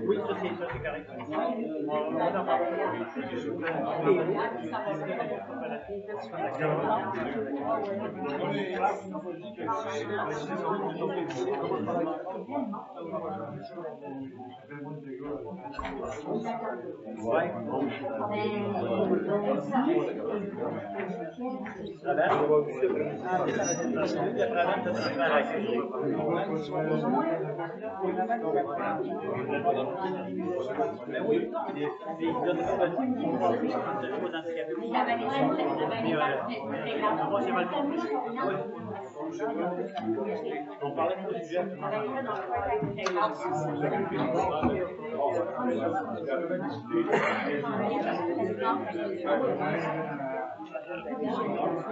Oui, ça c'est carré. On parlait de ce sujet.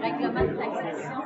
Règlement de taxation.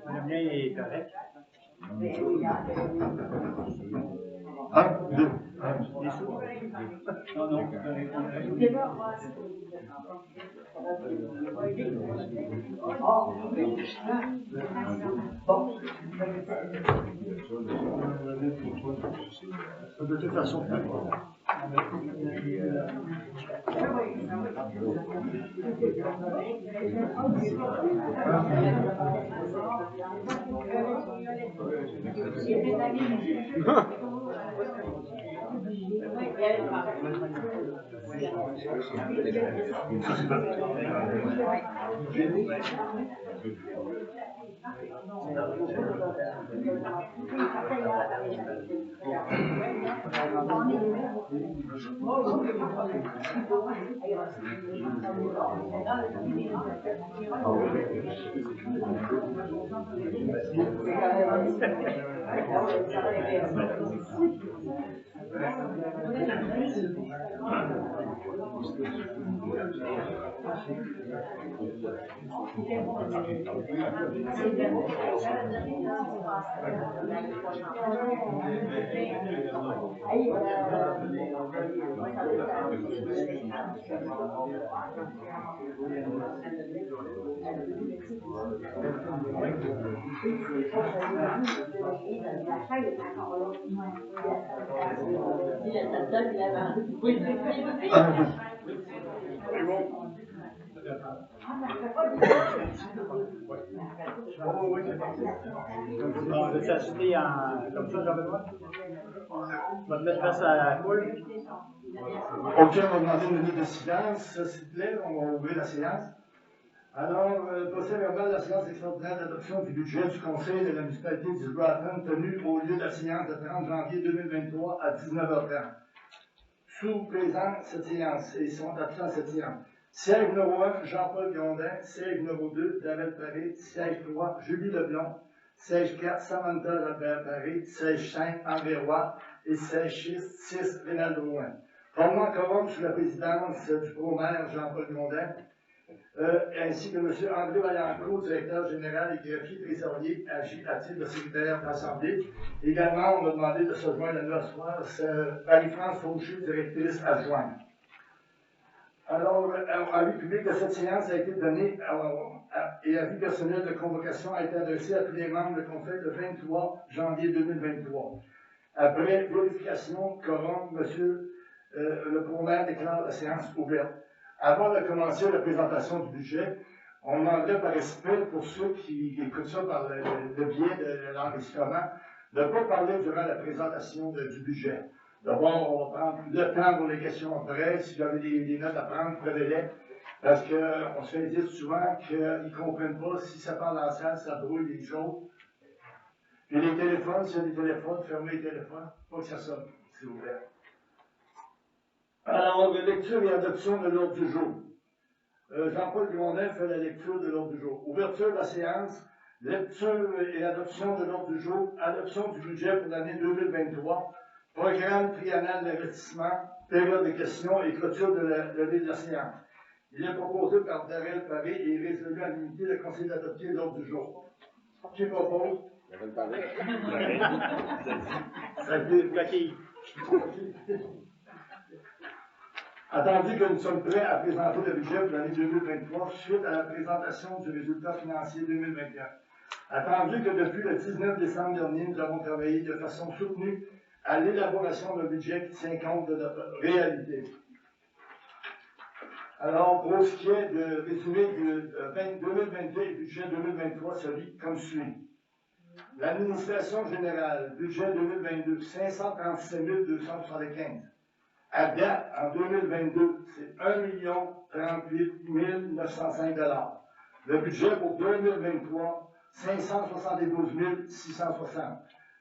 Le mien est correct. De toute façon, Bon, veux-tu acheter comme ça, Jean-Benoît? On va te mettre face à la foule. OK, on va demander une minute de silence, s'il vous plaît. On va ouvrir la séance. Alors, procès verbal de la séance extraordinaire d'adoption du budget du Conseil de la municipalité du Broughton, tenue au lieu de la séance de 30 janvier 2023 à 19h30. Sous présent cette séance et sont absents cette séance. Siège numéro 1, Jean-Paul Grondin. Siège numéro 2, David Paré. Siège 3, Julie Leblond. Siège 4, Samantha Robert-Paré. Siège 5, André Roy. Et siège 6, Rénal Drouin. Formant quorum sous la présidence du pro-maire Jean-Paul Grondin, ainsi que M. André Vaillancourt, directeur général et greffier trésorier, agit à titre de secrétaire d'Assemblée. Également, on m'a demandé de se joindre à nous à ce soir, c'est Marie-France Fauché, directrice adjointe. Alors, avis public de cette séance a été donné et avis personnel de convocation a été adressé à tous les membres du Conseil le 23 janvier 2023. Après vérification, quorum, M. Le pro-maire déclare la séance ouverte. Avant de commencer la présentation du budget, on demanderait par respect pour ceux qui écoutent ça par le biais de l'enregistrement, de ne pas parler durant la présentation du budget. D'abord, on va prendre le temps pour les questions après. Si vous avez des notes à prendre, prenez-les. Parce qu'on se fait dire souvent qu'ils ne comprennent pas. Si ça parle dans la salle, ça brouille les choses. Puis les téléphones, s'il y a des téléphones, fermez les téléphones. Pas que ça sonne, s'il vous plaît. Alors, lecture et adoption de l'ordre du jour. Jean-Paul Grondin fait la lecture de l'ordre du jour. Ouverture de la séance, lecture et adoption de l'ordre du jour, adoption du budget pour l'année 2023, programme triennal d'investissement, période de questions et clôture de la séance. Il est proposé par Darrell Paré et résolu à l'unité le conseil d'adopter l'ordre du jour. Qui propose? Ça a été bloqué. Attendu que nous sommes prêts à présenter le budget pour l'année 2023 suite à la présentation du résultat financier 2021. Attendu que depuis le 19 décembre dernier, nous avons travaillé de façon soutenue à l'élaboration d'un budget qui tient compte de notre réalité. Alors, pour ce qui est de résumé de 2022 et budget 2023, ça lit comme suit. L'administration générale, budget 2022, 537 275. À date, en 2022, c'est 1 038 905 $. Le budget pour 2023, 572 660.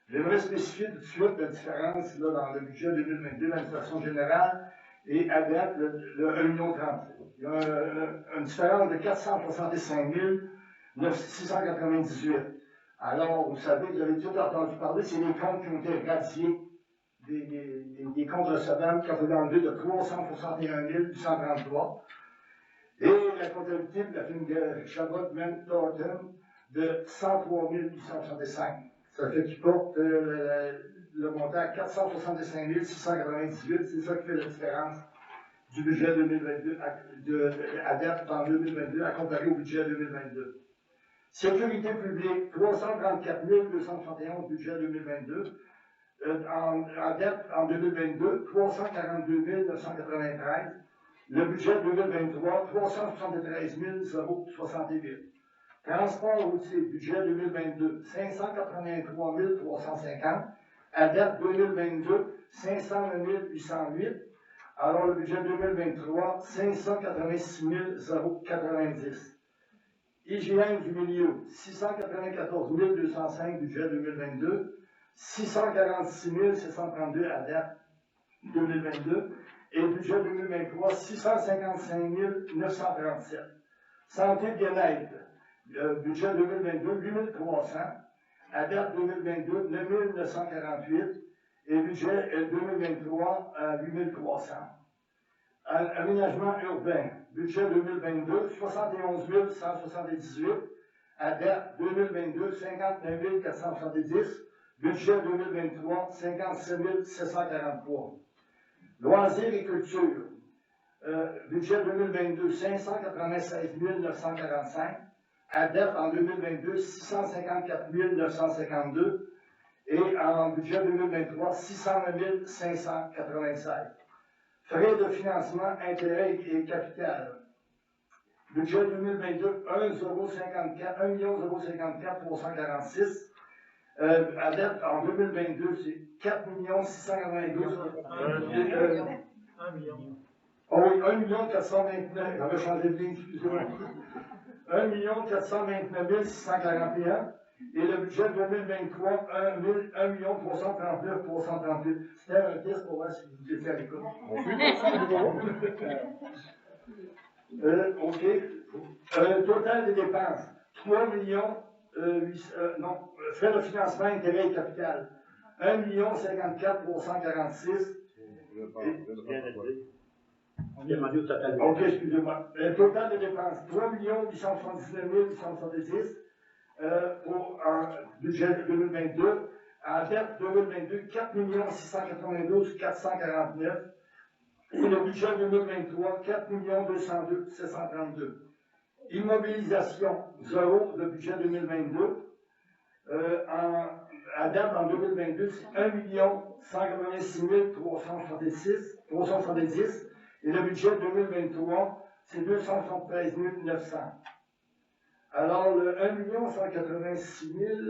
J'aimerais spécifier tout de suite la différence là, dans le budget 2022, l'administration générale, et à date, le 1 030 000. Il y a une différence de 465 698. Alors, vous savez, vous avez tout entendu parler, c'est les comptes qui ont été radiés. Des comptes recevables qui ont été enlevés de 361 833. Et la comptabilité de la firme de Chabot Grant Thornton de 103 865. Ça fait qu'il porte le montant à 465 698. C'est ça qui fait la différence du budget 2022 à date en 2022 à comparer au budget 2022. Sécurité publique, 334 271 budget 2022. En dette en 2022, 342 993. Le budget 2023, 373 068. Transport routier, budget 2022, 583 350. À date 2022, 509 808. Alors le budget 2023, 586 090. Hygiène du milieu, 694 205, budget 2022. 646 732 à date 2022 et le budget 2023, 655 937. Santé bien-être, budget 2022, 8 300. À date 2022, 9 948 et budget 2023, 8 300. Aménagement urbain, budget 2022, 71 178. À date 2022, 59 470. Budget 2023, 57 743. Loisirs et culture. Budget 2022, 596 945. ADEP en 2022, 654 952. Et en budget 2023, 609 596. Frais de financement, intérêts et capital. Budget 2022, 1 054 346. ADEP en 2022, c'est 4 692. 1 million. Oh oui, 1 429, j'avais changé de ligne, excusez-moi. 1 429 641. Et le budget 2023, 1 339 338. C'était un test pour voir si vous étiez à l'écoute. OK. Total des dépenses, 3 millions, frais de financement, intérêts et capital, 1 54 346. On a demandé au total. OK, excusez-moi. Total de dépenses, 3 879 870 pour un budget 2022. En dette 2022, 4 692 449. Et le budget 2023, 4 202 732. Immobilisation, 0, le budget 2022. À date, en 2022, c'est 1 186 370. Et le budget 2023, c'est 273 900. Alors, le 1 186 000,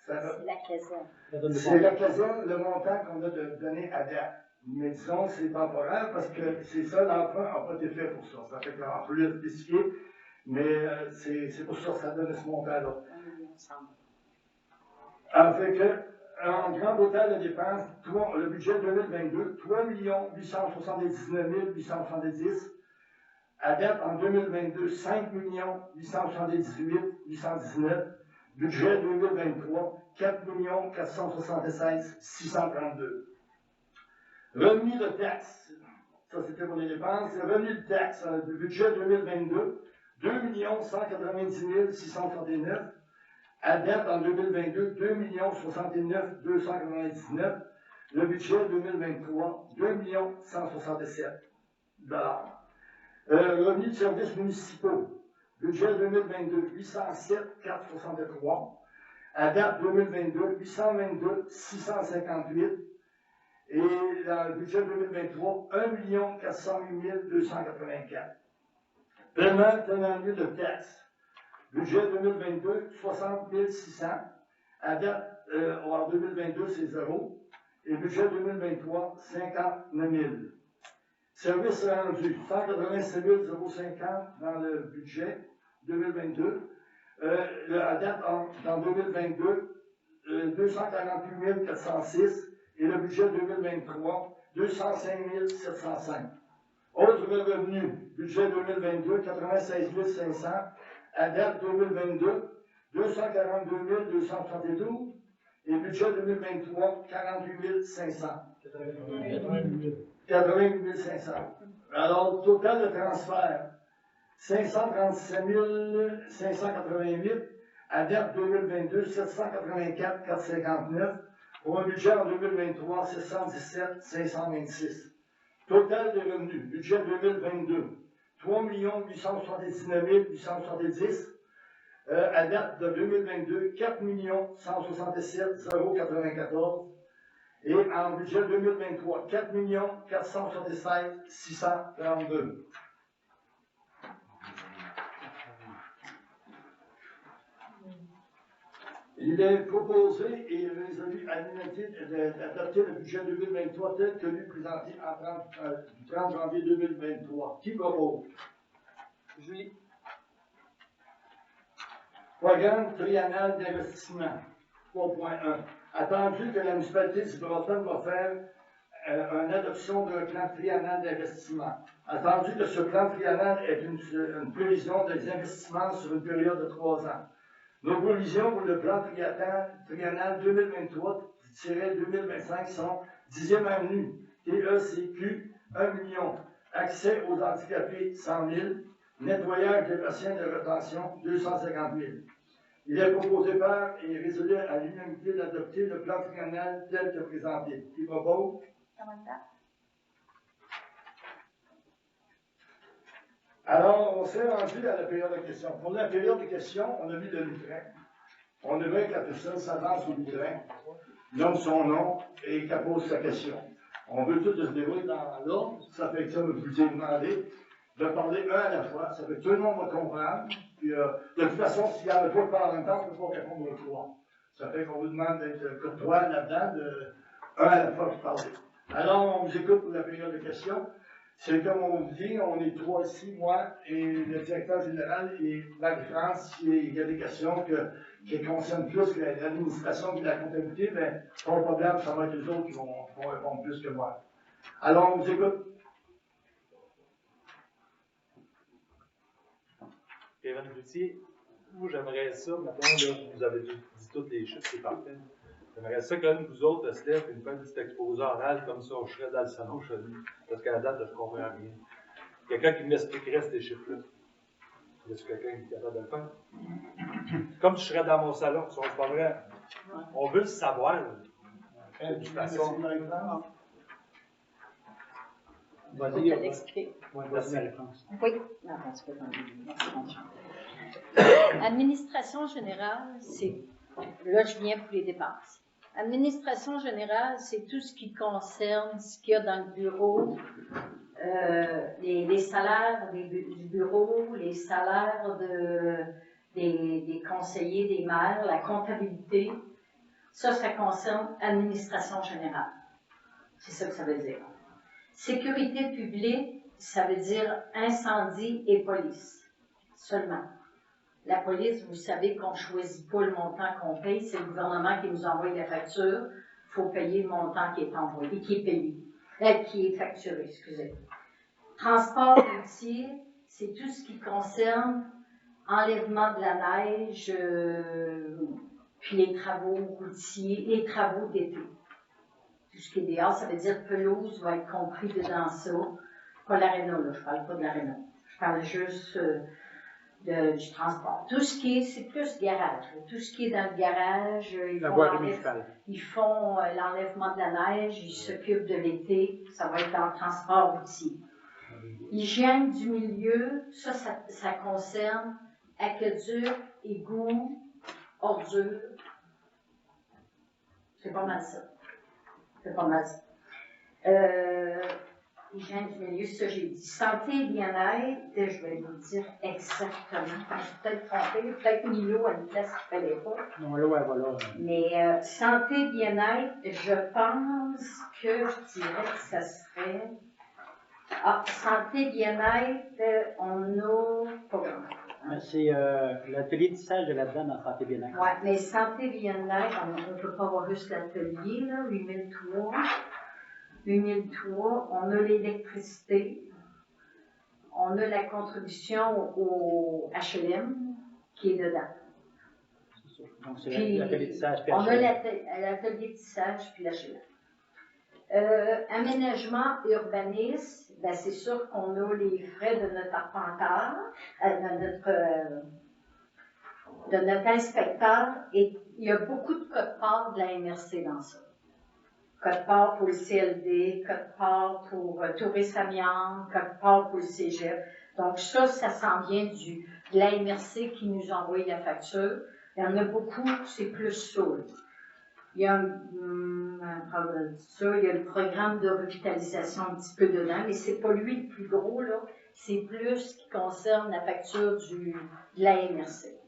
ça va. C'est la caserne. C'est la caserne, le montant qu'on a donné à date. Mais disons que c'est temporaire parce que c'est ça, l'emprunt n'a pas été fait pour ça. Ça fait qu'en plus le spécifié, mais c'est pour ça que ça donne ce montant-là. 1 million 100 000. En fait que, en grand total de dépenses, le budget 2022, 3 879 870. À date, en 2022, 5 878 819. Budget 2023, 4 476 632. Revenu de taxes, ça c'était pour les dépenses. Revenu de taxes, le budget 2022, 2 190 669. À date, en 2022, 2 69 299. Le budget 2023, 2 167 $. Revenu de services municipaux, budget 2022, 807 463. À date 2022, 822 658. Et dans le budget 2023, 1 408 284. Paiement tenant lieu de taxes. Budget 2022, 60 600. À date, en 2022, c'est 0. Et budget 2023, 59 000. Services rendus, 187 050 dans le budget 2022. À date, dans 2022, 248 406. Et le budget 2023, 205 705. Autres revenus, budget 2022, 96 500. À date 2022, 242 272. Et budget 2023, 48 500. 88 500. Alors, total de transfert, 537 588. À date 2022, 784 459. Pour un budget en 2023, 717 526. Total des revenus, budget 2022, 3 879 870. À date de 2022, 4 167 094. Et en budget 2023, 4 476 632. Il est proposé et résolu à l'unité d'adopter le budget 2023 tel que lui présenté du 30 janvier 2023. Qui propose? Julie. Programme triennal d'investissement 3.1. Attendu que la municipalité de Bretonne va faire une adoption d'un plan triennal d'investissement. Attendu que ce plan triennal est une prévision des investissements sur une période de 3 ans. Nos prévisions pour le plan triennal 2023-2025 sont 10e avenue, TECQ, 1 million. Accès aux handicapés, 100 000. Nettoyage des bassins de retention, 250 000. Il est proposé par et résolu à l'unanimité d'adopter le plan triennal tel que présenté. Qui propose? Alors, on s'est rendu à la période de questions. Pour la période de questions, on a mis le lutrin. On aimerait que la personne s'avance au lutrin, nomme son nom et qu'elle pose sa question. On veut tout se dérouler dans l'ordre. Ça fait que ça, vous vous demandé de parler un à la fois. Ça fait que tout le monde va comprendre. Puis, de toute façon, s'il y en a pas de parler en même temps, on ne peut pas répondre aux trois. Ça fait qu'on vous demande d'être courtois là-dedans, de un à la fois pour parler. Alors, on vous écoute pour la période de questions. C'est comme on vous dit, on est trois ici, moi et le directeur général et Marie-France. Il y a des questions qui concernent plus l'administration et la comptabilité, mais pas de problème, ça va être les autres qui vont répondre plus que moi. Alors, on vous écoute. Kevin Cloutier, moi j'aimerais ça, maintenant là, vous avez dit tous les chiffres, c'est parfait. J'aimerais ça quand même vous autres, de se lève et nous faire un petit exposé oral comme ça, je serais dans le salon chez nous, parce qu'à la date, je ne comprends rien. Quelqu'un qui m'expliquerait ces chiffres-là. Y a-t-il quelqu'un qui est capable de le faire? Comme je serais dans mon salon, c'est pas vrai. On veut le savoir. De toute façon. Vas-y, l'expliquer. vas-y, Marie-France. Oui, non, parce que administration générale, c'est, là je viens pour les dépenses. Administration générale, c'est tout ce qui concerne ce qu'il y a dans le bureau, les salaires du bureau, les salaires des conseillers, des maires, la comptabilité. Ça concerne administration générale. C'est ça que ça veut dire. Sécurité publique, ça veut dire incendie et police, seulement. La police, vous savez qu'on ne choisit pas le montant qu'on paye, c'est le gouvernement qui nous envoie la facture. Il faut payer le montant qui est envoyé, qui est payé, qui est facturé, excusez. Transport routier, c'est tout ce qui concerne enlèvement de la neige, puis les travaux routiers, les travaux d'été. Tout ce qui est dehors, ça veut dire pelouse va être compris dedans ça. Pas l'aréna, là, je ne parle pas de l'aréna. Je parle juste du transport. Tout ce qui est, c'est plus garage. Tout ce qui est dans le garage, ils font l'enlèvement de la neige, ils s'occupent de l'été, ça va être dans le transport routier. Hygiène du milieu, ça concerne aqueduc, égout, ordures. C'est pas mal ça. C'est pas mal ça. Hygiène du milieu, ça j'ai dit. Santé et bien-être, je vais vous dire exactement. Je suis peut-être trompée, peut-être mis l'eau à une place qu'il ne fallait pas. Non, là, ouais, voilà. Mais santé et bien-être, je pense que je dirais que ça serait. Ah, santé et bien-être, on a pas grand. C'est l'atelier de tissage de là-dedans dans Santé bien-être. Oui, mais santé et bien-être, on ne peut pas avoir juste l'atelier, là, 8003. 8003, on a l'électricité, on a la contribution au HLM qui est dedans. C'est sûr. Donc, c'est l'atelier de tissage. On a l'atelier de tissage puis l'HLM. Aménagement, urbanisme, ben c'est sûr qu'on a les frais de notre arpenteur, de notre inspecteur, et il y a beaucoup de quote-part de la MRC dans ça. Code-part pour le CLD, code-part pour Tourisme Amiens, code-part pour le Cégep. Donc ça s'en vient de la MRC qui nous envoie la facture. Il y en a beaucoup, c'est plus ça. Il y a le programme de revitalisation un petit peu dedans, mais c'est pas lui le plus gros, là. C'est plus ce qui concerne la facture de la MRC.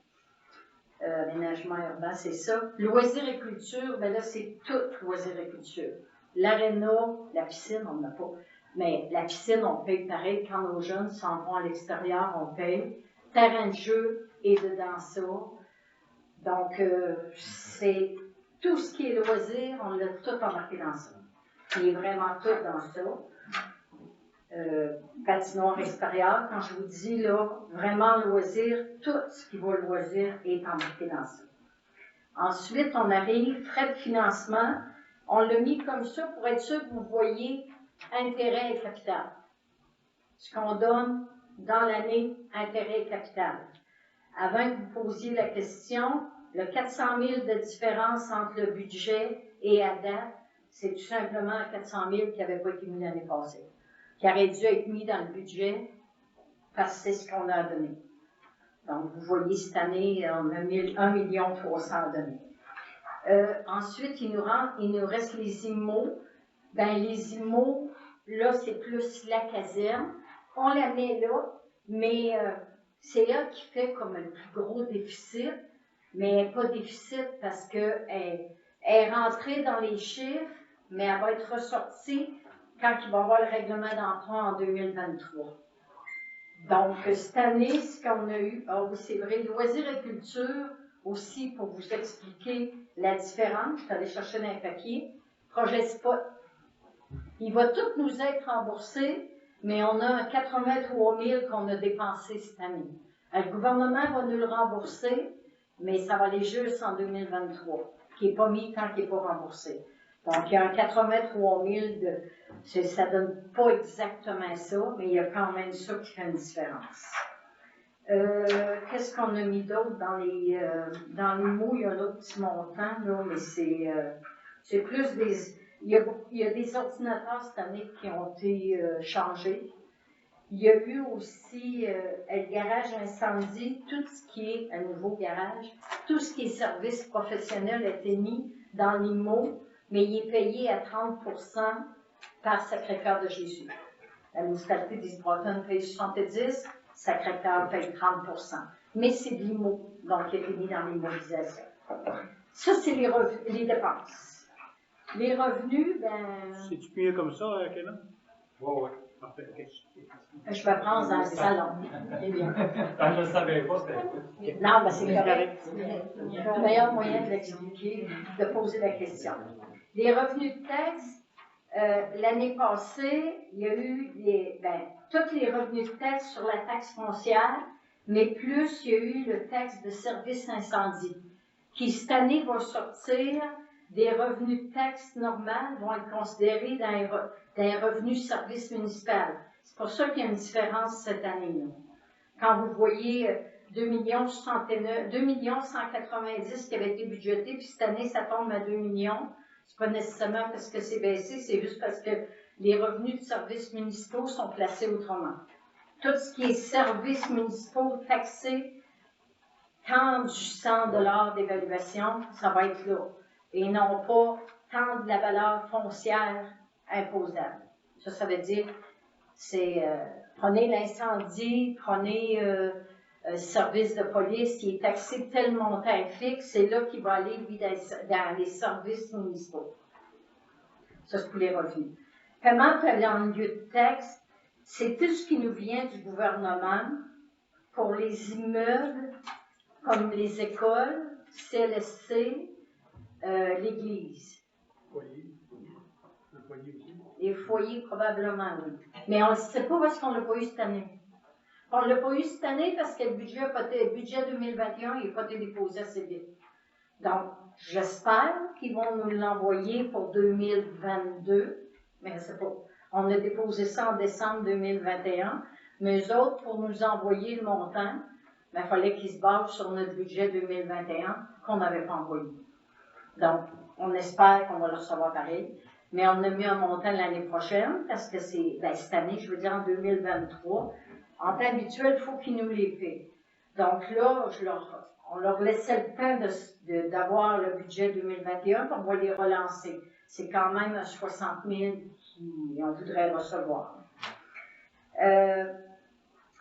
Aménagement urbain, c'est ça. Loisirs et culture, ben là, c'est tout loisirs et culture. L'aréna, la piscine, on n'a pas. Mais la piscine, on paye pareil. Quand nos jeunes s'en vont à l'extérieur, on paye. Terrain de jeu est dedans ça. Donc, c'est tout ce qui est loisirs, on l'a tout embarqué dans ça. Il est vraiment tout dans ça. Patinoire extérieur, quand je vous dis là, vraiment loisir, tout ce qui va loisir est embarqué dans ça. Ensuite, on arrive, frais de financement, on l'a mis comme ça pour être sûr que vous voyez intérêt et capital. Ce qu'on donne dans l'année, intérêt et capital. avant que vous posiez la question, le 400 000 de différence entre le budget et à date, c'est tout simplement 400 000 qui n'avait pas été mis l'année passée, qui aurait dû être mis dans le budget parce que c'est ce qu'on a donné. Donc, vous voyez, cette année, on a 1 300 000 donné. Ensuite, il nous reste les IMO. Ben, les IMO, là, c'est plus la caserne. On la met là, mais c'est là qui fait comme un plus gros déficit, mais pas déficit parce qu'elle est rentrée dans les chiffres, mais elle va être ressortie quand il va y avoir le règlement d'emprunt en 2023. Donc, cette année, ce qu'on a eu, ah oui, c'est vrai, loisirs et culture, aussi pour vous expliquer la différence, je suis allée chercher dans un papier, projet SPOT, il va tout nous être remboursé, mais on a un 83 000 qu'on a dépensé cette année. Le gouvernement va nous le rembourser, mais ça va aller juste en 2023, qui n'est pas mis tant qu'il n'est pas remboursé. Donc, il y a un 83 000 ça ne donne pas exactement ça, mais il y a quand même ça qui fait une différence. Qu'est-ce qu'on a mis d'autre dans les mots? Il y a un autre petit montant, là, mais c'est plus des... Il y a des ordinateurs cette année qui ont été changés. Il y a eu aussi le garage incendie, tout ce qui est un nouveau garage, tout ce qui est service professionnel a été mis dans l'IMO, mais il est payé à 30% par Sacré-Cœur de Jésus. La municipalité d'East-Broughton paye 70%, Sacré-Cœur paye 30%. Mais c'est de l'IMO, donc il a été mis dans l'immobilisation. Ça, c'est les dépenses. Les revenus, ben... C'est-tu mieux comme ça, Kénan? Oui. Parfait, ok. Je me prends dans le salon. C'est bien. Quand je ne savais pas, c'était... Non, ben c'est correct. Le meilleur moyen de l'expliquer, de poser la question. Les revenus de taxes, l'année passée, il y a eu tous les revenus de taxes sur la taxe foncière, mais plus il y a eu le taxe de service incendie, qui cette année va sortir des revenus de taxes normales, vont être considérés dans les revenus service municipal. C'est pour ça qu'il y a une différence cette année-là. Quand vous voyez 2 190 qui avait été budgété, puis cette année, ça tombe à 2 millions, c'est pas nécessairement parce que c'est baissé, c'est juste parce que les revenus de services municipaux sont placés autrement. Tout ce qui est services municipaux taxés, tant du 100 $ d'évaluation, ça va être là. Et non pas tant de la valeur foncière imposable. Ça veut dire, prenez l'incendie, prenez service de police qui est taxé de tel montant fixe, c'est là qu'il va aller lui, dans les services municipaux. Ça, c'est pour les revenus. Paiement en lieu de taxe, c'est tout ce qui nous vient du gouvernement pour les immeubles, comme les écoles, CLSC, l'Église. Le foyer aussi. Les foyers, probablement, oui. Mais on ne sait pas parce qu'on ne l'a pas eu cette année. On ne l'a pas eu cette année parce que le budget 2021 n'est pas été déposé assez vite. Donc, j'espère qu'ils vont nous l'envoyer pour 2022, mais je ne sais pas. On a déposé ça en décembre 2021, mais eux autres, pour nous envoyer le montant, il fallait qu'ils se basent sur notre budget 2021 qu'on n'avait pas envoyé. Donc, on espère qu'on va le recevoir pareil, mais on a mis un montant l'année prochaine parce que c'est, cette année, je veux dire en 2023. En temps habituel, il faut qu'ils nous les paient. Donc là, on leur laissait le temps d'avoir le budget 2021, puis on va les relancer. C'est quand même 60 000 qu'on voudrait recevoir.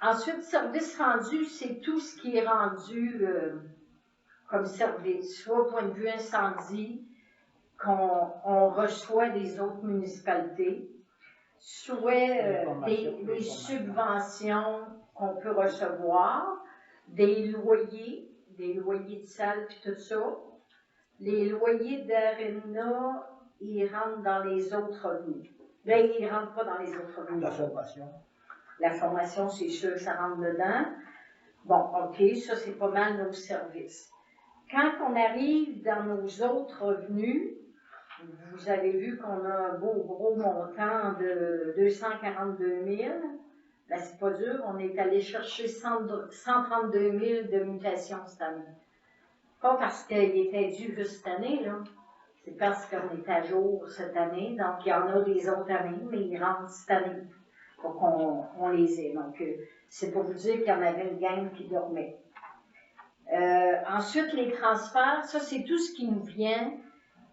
Ensuite, service rendu, c'est tout ce qui est rendu comme service, soit au point de vue incendie, qu'on reçoit des autres municipalités, soit des subventions qu'on peut recevoir, des loyers de salle puis tout ça. Les loyers d'ARENA, ils rentrent dans les autres revenus. Là, ils ne rentrent pas dans les autres revenus. La formation. La formation, c'est sûr que ça rentre dedans. Bon, OK, ça, c'est pas mal nos services. Quand on arrive dans nos autres revenus, vous avez vu qu'on a un beau gros montant de 242 000. Ben, c'est pas dur, on est allé chercher 132 000 de mutations cette année. Pas parce qu'il était dû juste cette année, là. C'est parce qu'on est à jour cette année, donc il y en a des autres années, mais ils rentrent cette année pour qu'on les ait. Donc, c'est pour vous dire qu'il y en avait une gang qui dormait. Ensuite, les transferts, ça, c'est tout ce qui nous vient.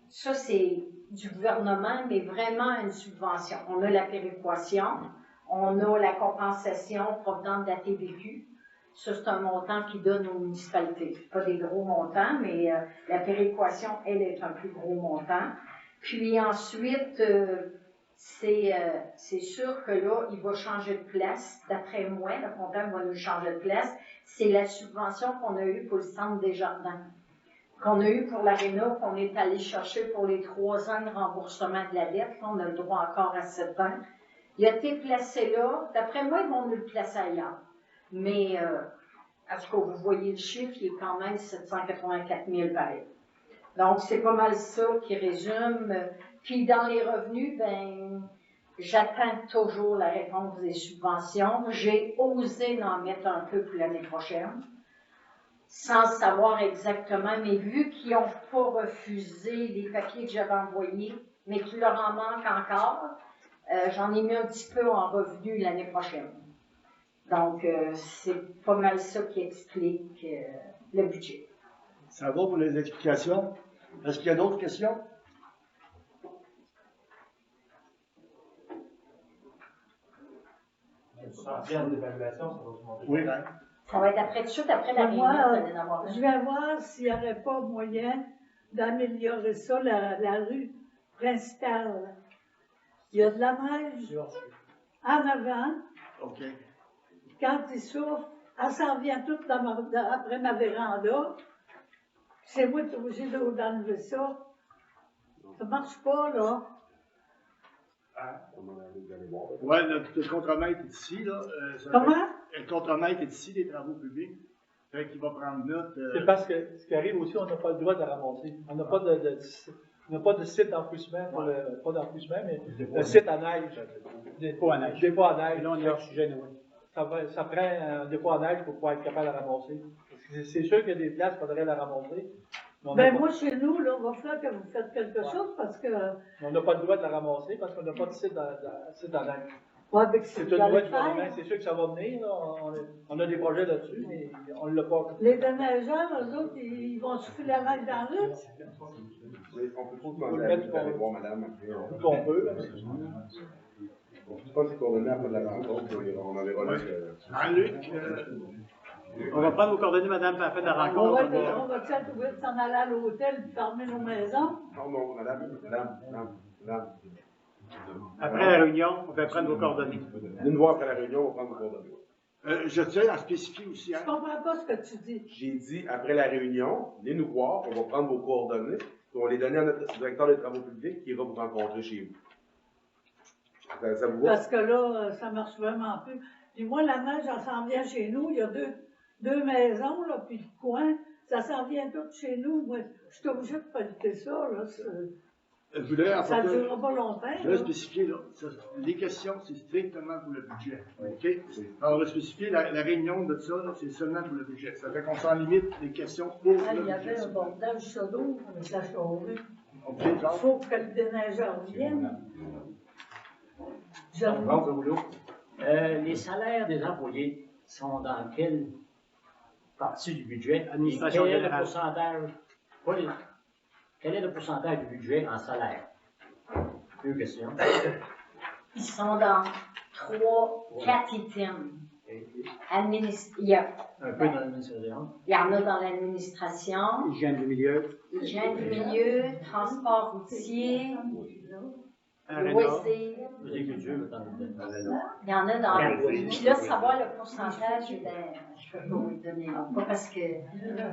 Ça, c'est du gouvernement, mais vraiment une subvention. On a la péréquation, on a la compensation provenant de la TVQ. Ça, c'est un montant qui donne aux municipalités. C'est pas des gros montants, mais la péréquation, elle, est un plus gros montant. Puis ensuite, c'est sûr que là, il va changer de place. D'après moi, le comptable va nous changer de place. C'est la subvention qu'on a eue pour le centre des jardins, qu'on a eue pour l'aréna, qu'on est allé chercher pour les 3 ans de remboursement de la dette. Là, on a le droit encore à 7 ans. Il a été placé là. D'après moi, ils vont nous le placer ailleurs. Mais, à ce que vous voyez le chiffre, il est quand même 784 000 pareil. Donc, c'est pas mal ça qui résume. Puis, dans les revenus, ben, j'attends toujours la réponse des subventions. J'ai osé en mettre un peu pour l'année prochaine, sans savoir exactement, mais vu qu'ils n'ont pas refusé les papiers que j'avais envoyés, mais qu'il leur en manque encore, j'en ai mis un petit peu en revenu l'année prochaine. Donc, c'est pas mal ça qui explique le budget. Ça va pour les explications. Est-ce qu'il y a d'autres questions? d'évaluation, ça va se monter. Oui, hein? Ça va être après, tout de suite après la réunion, Moi, vous allez en avoir une. je vais voir s'il n'y aurait pas moyen d'améliorer ça, la rue principale. Il y a de la neige en avant. OK. Quand il souffle, elle s'en vient toute après ma véranda. C'est moi qui suis obligé d'enlever ça. Ça marche pas, là. Oui, le contremaître est ici, là. Comment? Le contremaître est ici, des travaux publics. Fait qu'il va prendre note. C'est parce que ce qui arrive aussi, on n'a pas le droit de la ramasser. On n'a pas on n'a pas de site d'enfouissement, pas d'enfouissement, mais un site à neige. Dépôt à neige. Dépôt à Et neige. là, on y a oxygène, oui. Ça prend un dépôt à neige pour pouvoir être capable de la ramasser. C'est sûr qu'il y a des places, il faudrait la ramasser. Mais Ben, moi, chez nous, là, on va falloir que vous faites quelque chose parce que. on n'a pas le droit de la ramasser parce qu'on n'a pas de site à neige. Ouais, avec ce C'est que une vous loi allez du gouvernement, faire. c'est sûr que ça va venir. Là. On a des projets là-dessus, mais on ne l'a pas. Les déneigeurs, eux autres, ils vont souffler la neige dans la rue. Oui, on peut trop demander à lui d'aller voir madame après. Tout qu'on peut. Là. Je pense qu'on a mis après de la rencontre, on avait relâché. Luc, On va prendre vos coordonnées, madame, puis à la fin de la On rencontre. va être obligé de s'en aller à l'hôtel et fermer nos maisons. Non, madame. Après la réunion, on va prendre vos coordonnées. Venez nous voir après la réunion, on va prendre vos coordonnées. je tiens à spécifier aussi. Je comprends pas ce que tu dis. J'ai dit, après la réunion, venez nous voir, on va prendre vos coordonnées, puis on va les donner à notre directeur des travaux publics qui ira vous rencontrer chez vous. Ça vous va? Parce que là, ça marche vraiment plus. Puis moi, la neige, elle s'en vient chez nous. Il y a deux maisons, là, puis le coin. Ça s'en vient tout chez nous. Moi, je suis obligée de paliter ça, là. Je voudrais en Ça ne fait, durera pas longtemps. je voudrais là. spécifier, là, les questions, c'est strictement pour le budget. OK? Alors, on va spécifier la réunion de ça, là, c'est seulement pour le budget. Ça fait qu'on s'en limite les questions pour Ah, le il y avait budget. un bordel chaud, mais ça chauffait. OK, Il genre. faut que le déneigeur vienne. Les salaires des employés sont dans quelle partie du budget? Administration Quel est le générale. pourcentage? Quel est le pourcentage du budget en salaire? Deux questions. Ils sont dans 4 items. Il y Un peu dans l'administration. en a dans l'administration, Hygiène du milieu. hygiène du milieu, transport routier, Arena. loisirs. L'agriculture, Il y en a dans. Puis là, savoir le pourcentage, ben, je ne peux pas vous le donner. Là. Pas parce que.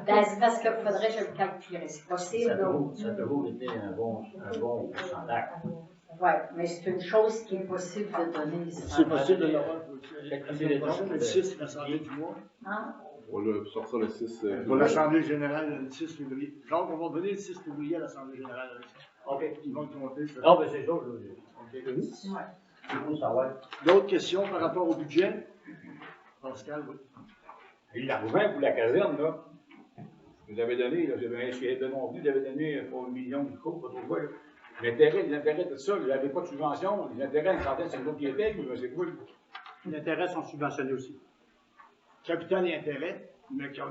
Ben, c'est parce qu'il faudrait que je le calculerais. C'est possible, là. ça a toujours été un bon pourcentage. Oui, mais c'est une chose qui est possible de donner. C'est possible de l'avoir la C'est semaine prochaine, le 6, l'Assemblée du mois. Hein? On va sortir le 6. Pour l'Assemblée générale, le 6 février. Genre, on va donner le 6 février à l'Assemblée générale avec ça. OK. Ils vont te monter ça. Non, mais c'est ça, Ouais. C'est pour savoir. D'autres questions par rapport au budget? Pascal, oui. Et l'argent pour la caserne, là, vous avez donné, là, j'avais un chien de non plus, vous avez donné pour 1 million de coups, pas trop quoi, là. L'intérêt, les intérêts de ça, vous n'avez pas de subvention, les intérêts, une centaine, c'est le qui est payé, mais c'est quoi? Les intérêts sont subventionnés aussi. Capital et intérêt, mais qui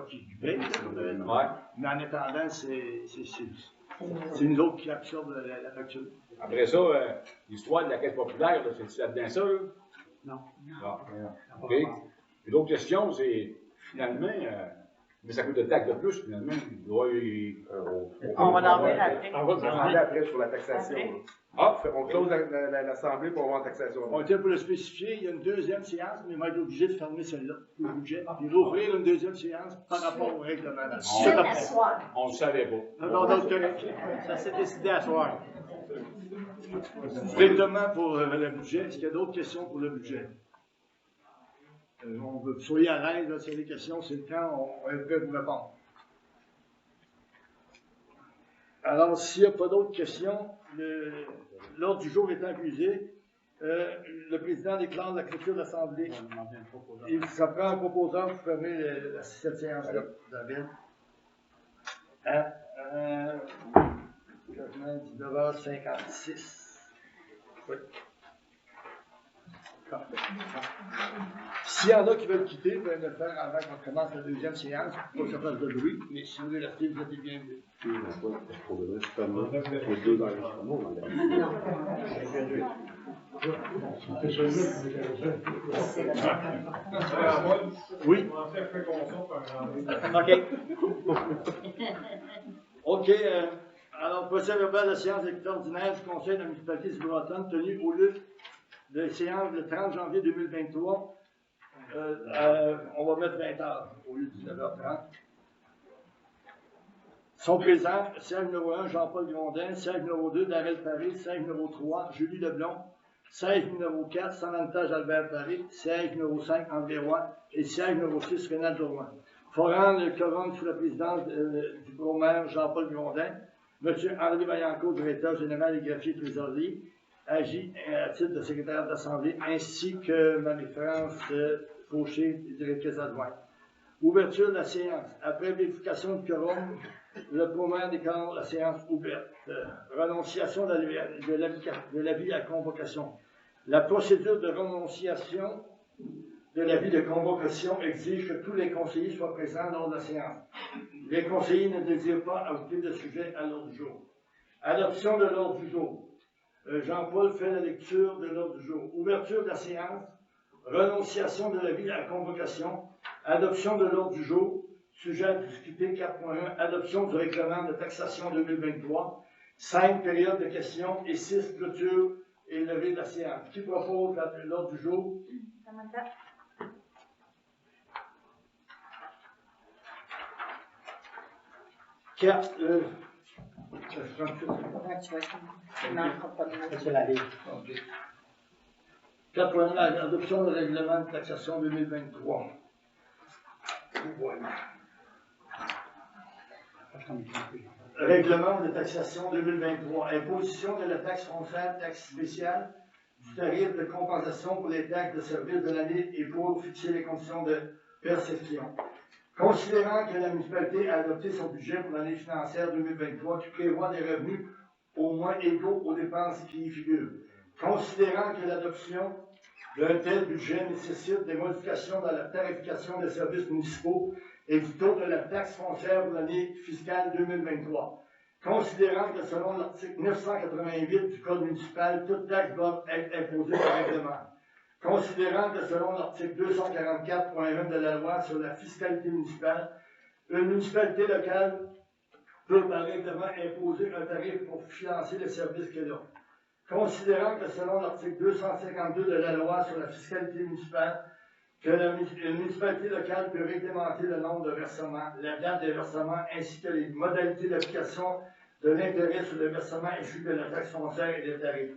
paye. Ouais. Mais en attendant, c'est nous autres qui absorbent la facture. Après ça, l'histoire de la caisse populaire, là, c'est là-dedans ça, là? Non. Ah, OK. Et l'autre question, c'est, finalement, mais ça coûte de taxes de plus, finalement. On va en revenir après. On va demander après sur la taxation. Ah! On close l'Assemblée pour avoir la taxation. On tient pour le spécifier, il y a une deuxième séance, mais on va être obligé de fermer celle-là, le budget, puis d'ouvrir une deuxième séance par rapport au règlement. C'est la soirée. On ne savait pas. Non, donc, correct. Ça s'est décidé à soir. Strictement pour le budget, est-ce qu'il y a d'autres questions pour le budget? On veut soyez à l'aise, là, s'il y a des questions, c'est le temps, on est prêt pour répondre. Alors, s'il n'y a pas d'autres questions, l'ordre du jour étant épuisé, le président déclare la clôture de l'Assemblée. Il s'apprend un proposant pour fermer cette séance-là, David. À 19h56. Oui. S'il y en a qui veulent quitter, vous pouvez le faire avant qu'on commence la deuxième séance, pour que ça fasse de bruit, mais si vous voulez rester, vous êtes bienvenus. Oui. OK. Alors, procès verbal de la séance extraordinaire du Conseil de la municipalité de Bretonne tenue au lieu de séance le 30 janvier 2023. On va mettre 20h au lieu de 19h30. Sont présents siège numéro 1, Jean-Paul Grondin, siège numéro 2, Darrell Paré, siège numéro 3, Julie Leblond, siège numéro 4, Samantha Jalbert Paré, siège numéro 5, André Roy, et siège numéro 6, Rénal Drouin. Forum le quorum sous la présidence du pro-maire Jean-Paul Grondin, M. Henri Vaillancourt, directeur général et greffier trésorier, agit à titre de secrétaire d'Assemblée, ainsi que Marie-France Fauché, directrice adjointe. Ouverture de la séance. Après vérification du quorum, le pro-maire déclare la séance ouverte. Renonciation de l'avis à convocation. La procédure de renonciation de l'avis de convocation exige que tous les conseillers soient présents lors de la séance. Les conseillers ne désirent pas ajouter de sujet à l'ordre du jour. Adoption de l'ordre du jour. Jean-Paul fait la lecture de l'ordre du jour. Ouverture de la séance. Renonciation de l'avis à convocation. Adoption de l'ordre du jour. Sujet à discuter 4.1. Adoption du règlement de taxation 2023. 5 périodes de questions et 6 clôtures et levée de la séance. Qui propose l'ordre du jour? Quatre. C'est la ligne. 4.1. Adoption du règlement de taxation 2023. Voilà. Règlement de taxation 2023. Imposition de la taxe foncière, taxe spéciale, du tarif de compensation pour les taxes de service de l'année et pour fixer les conditions de perception. Considérant que la municipalité a adopté son budget pour l'année financière 2023 qui prévoit des revenus au moins égaux aux dépenses qui y figurent. Considérant que l'adoption d'un tel budget nécessite des modifications dans la tarification des services municipaux et du taux de la taxe foncière pour l'année fiscale 2023. Considérant que selon l'article 988 du Code municipal, toute taxe doit être imposée par règlement. Considérant que selon l'article 244.1 de la loi sur la fiscalité municipale, une municipalité locale peut par règlement imposer un tarif pour financer les services qu'elle offre. Considérant que selon l'article 252 de la loi sur la fiscalité municipale, que une municipalité locale peut réglementer le nombre de versements, la date des versements ainsi que les modalités d'application de l'intérêt sur le versement issu de la taxe foncière et des tarifs.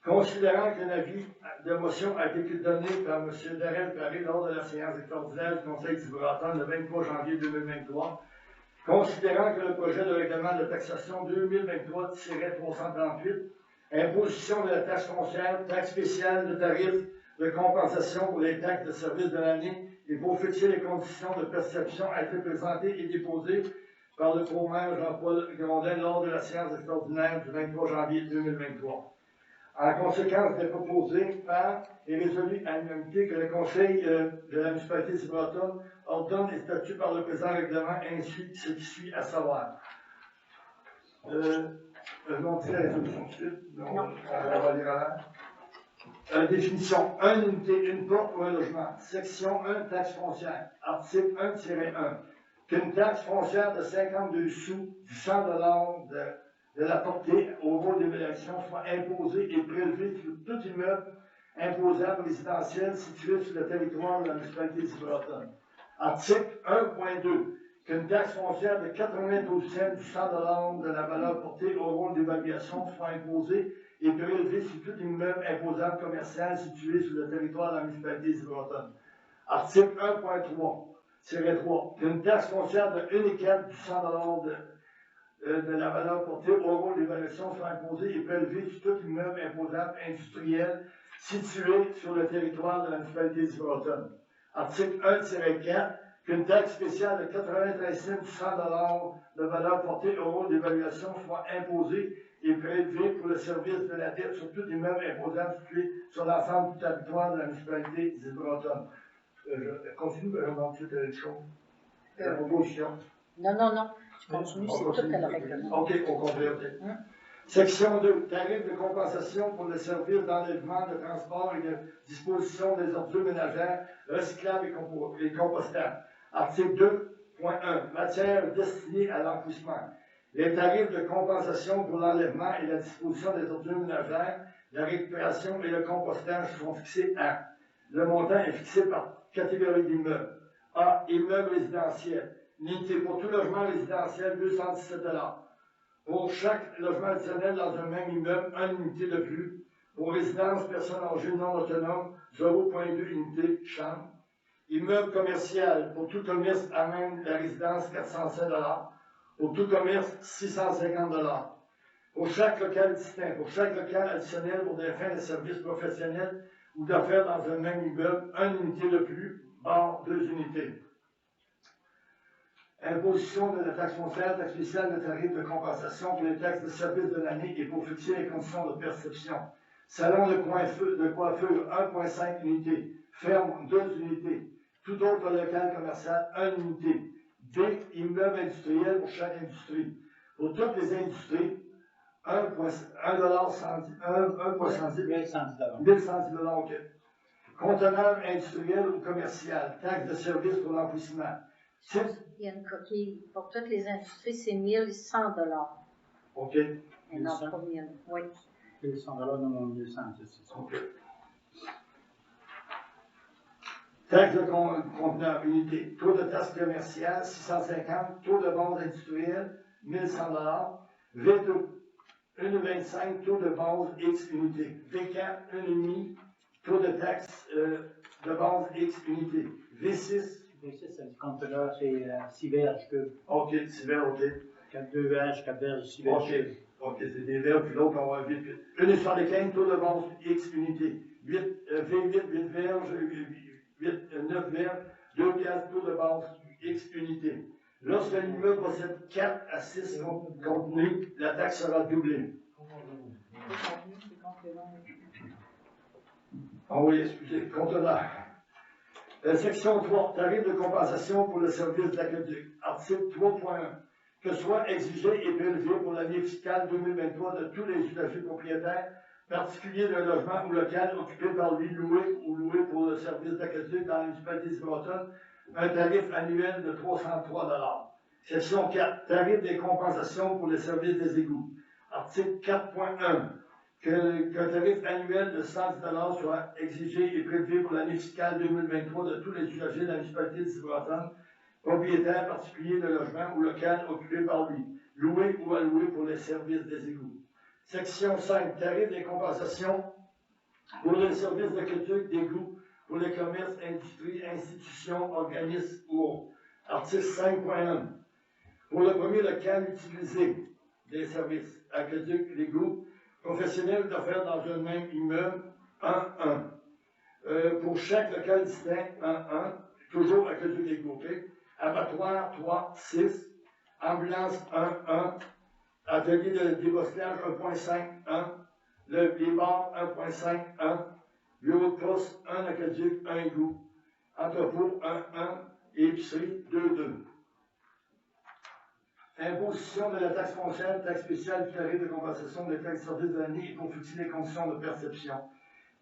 Considérant qu'un avis de motion a été donné par M. Darrell Paré lors de la séance extraordinaire du Conseil du Breton le 23 janvier 2023, considérant que le projet de règlement de taxation 2023-338 Imposition de la taxe foncière, taxe spéciale de tarif de compensation pour les taxes de service de l'année et pour fixer les conditions de perception a été présentée et déposée par le pro-maire Jean-Paul Grondin lors de la séance extraordinaire du 23 janvier 2023. En conséquence, il est proposé par et résolu à l'unanimité que le Conseil de la municipalité de Bretonne ordonne et statue par le présent règlement ainsi ce qui suit, à savoir. Non, c'est la résolution de suite. Donc, on va lire avant. Définition. 1 unité, une porte ou un logement. Section 1, taxe foncière. Article 1-1. Qu'une taxe foncière de 52 sous du 100 de la portée au rôle d'évaluation soit imposée et prélevée sur tout immeuble imposable résidentiel situé sur le territoire de la municipalité de Bretonne. Article 1.2. Qu'une taxe foncière de 92 cents du 100 de la valeur portée au rôle d'évaluation soit imposée et prélevée sur tout immeuble imposable commercial situé sur le territoire de la municipalité de Bretonne. Article 1.3. Qu'une taxe foncière de 1,4 du 100 de la valeur portée au rôle d'évaluation soit imposée et prélevée sur tout immeuble imposable industriel situé sur le territoire de la municipalité de Bretonne. Article 1-4. Qu'une taxe spéciale de 93 cents du 100 de valeur portée au rôle d'évaluation soit imposée et prélevée pour le service de la dette sur tout immeuble imposable situé sur l'ensemble du territoire de la municipalité de Bretonne. Je continue, je vais ensuite les choses. La proposition. Non. Tu continues, c'est tout à le règlement. OK, on continue. Section 2. Tarif de compensation pour le service d'enlèvement, de transport et de disposition des ordures ménagères, recyclables et compostables. Article 2.1. Matière destinée à l'enfouissement. Les tarifs de compensation pour l'enlèvement et la disposition des ordures ménagères, la récupération et le compostage sont fixés à. Le montant est fixé par catégorie d'immeubles. A. Immeuble résidentiel. Unité pour tout logement résidentiel, 217 $. Pour chaque logement additionnel dans un même immeuble, 1 unité de plus. Pour résidence, personnes âgées non autonomes, 0,2 unité chambre. Immeuble commercial, pour tout commerce à même la résidence, 407 $. Pour tout commerce, 650 $. Pour chaque local distinct, pour chaque local additionnel pour des fins de services professionnels ou d'affaires dans un même immeuble, 1 unité de plus, bord 2 unités. Imposition de la taxe foncière, taxe spéciale de tarif de compensation pour les taxes de service de l'année et pour fixer les conditions de perception. Salon de coiffure, 1,5 unités. Ferme, 2 unités. Tout autre local commercial, 1 unité. B. Immeuble industriel pour chaque industrie. Pour toutes les industries, 1,110 $. OK. Conteneur industriel ou commercial, taxe de service pour l'enfouissement. Il y a une coquille. Pour toutes les industries, c'est 1100 $. OK. Et non, pas 1000. Oui. 1100 $, non 1100, c'est ça. OK. Taxe de conteneur, unité. Taux de taxe commerciale, 650. Taux de base industrielle, 1100 $. V2, 1,25. Taux de base X unité. V4, 1,5. Taux de taxe de base X unité. V6. V6, c'est le conteneur, c'est 6 verges cubes. OK, 6 verges, OK. 2 verges, 4 verges, 6 verges. OK, c'est des verges, puis l'autre, on va vite. 1,75, taux de base X unité. V8, 8 verges, 9 verges, 2 piastres, taux de base X unité. Lorsque l'immeuble possède 4 à 6 contenus, la taxe sera doublée. Ah oui, excusez, conteneur. Section 3, tarif de compensation pour le service d'aqueduc. Article 3.1. Que soit exigé et prélevé pour l'année fiscale 2023 de tous les usagers propriétaires, particuliers d'un logement ou local occupé par lui, loué ou loué pour le service d'aqueduc dans la municipalité de Bretonne, un tarif annuel de 303 $. Section 4, tarif des compensations pour le service des égouts. Article 4.1. Qu'un tarif annuel de 110 $ soit exigé et prélevé pour l'année fiscale 2023 de tous les usagers de la municipalité de Bretonne, propriétaires particuliers de logement ou local occupé par lui, loué ou alloué pour les services des égouts. Section 5. Tarif des compensations pour les services d'aqueduc, d'égouts, pour les commerces, industries, institutions, organismes ou autres. Article 5.1. Pour le premier local utilisé des services aqueduc, d'égout, Professionnels d'affaires dans un même immeuble, 1-1. Pour chaque local distinct, 1-1, toujours à Aqueduc et groupé. Abattoir, 3-6. Ambulance, 1-1. Atelier de déboscage, 1.5-1. Les bars, 1.5-1. Bureau de poste, 1 Aqueduc, 1 égout. Entrepôt, 1-1. Et épicerie, 2-2. Imposition de la taxe foncière, taxe spéciale du tarif de compensation des taxes de service de l'année et pour fixer les conditions de perception.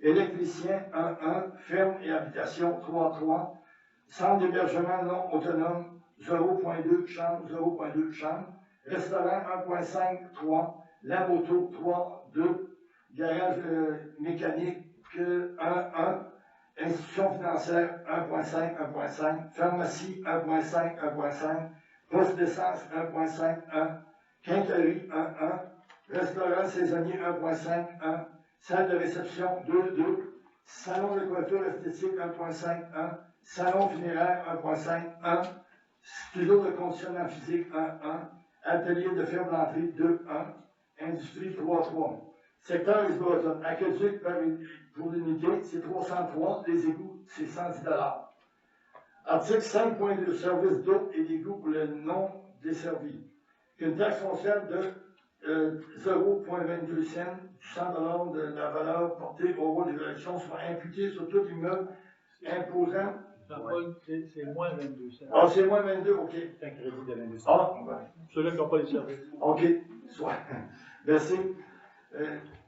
Électricien, 1-1. Ferme et habitation, 3-3. Centre d'hébergement non autonome, 0.2 chambre, 0.2 chambre. Restaurant, 1.5-3. Lave auto, 3-2. Garage mécanique, 1-1. Institution financière, 1.5, 1.5. Pharmacie, 1.5, 1.5. Poste d'essence, 1.5-1. Quincaillerie, 1-1. Restaurant saisonnier, 1.5-1. Salle de réception, 2-2. Salon de coiffure esthétique, 1.5-1. Salon funéraire, 1.5-1. Studio de conditionnement physique, 1-1. Atelier de ferblanterie, 2-1. Industrie, 3-3. Secteur Lisboa, Aqueduc pour l'unité, c'est 303. Les égouts, c'est 110 $. Article 5.2, service d'eau et d'égouts pour les non desservis. Une taxe foncière de 0.22 cents, du 100 $ de la valeur portée au rôle d'évaluation soit imputée sur tout immeuble imposant. C'est moins 22 cents. Ah, c'est moins 22, OK. C'est un crédit de 22 Ah, Ceux-là qui n'ont pas les services. OK. Soit. Merci.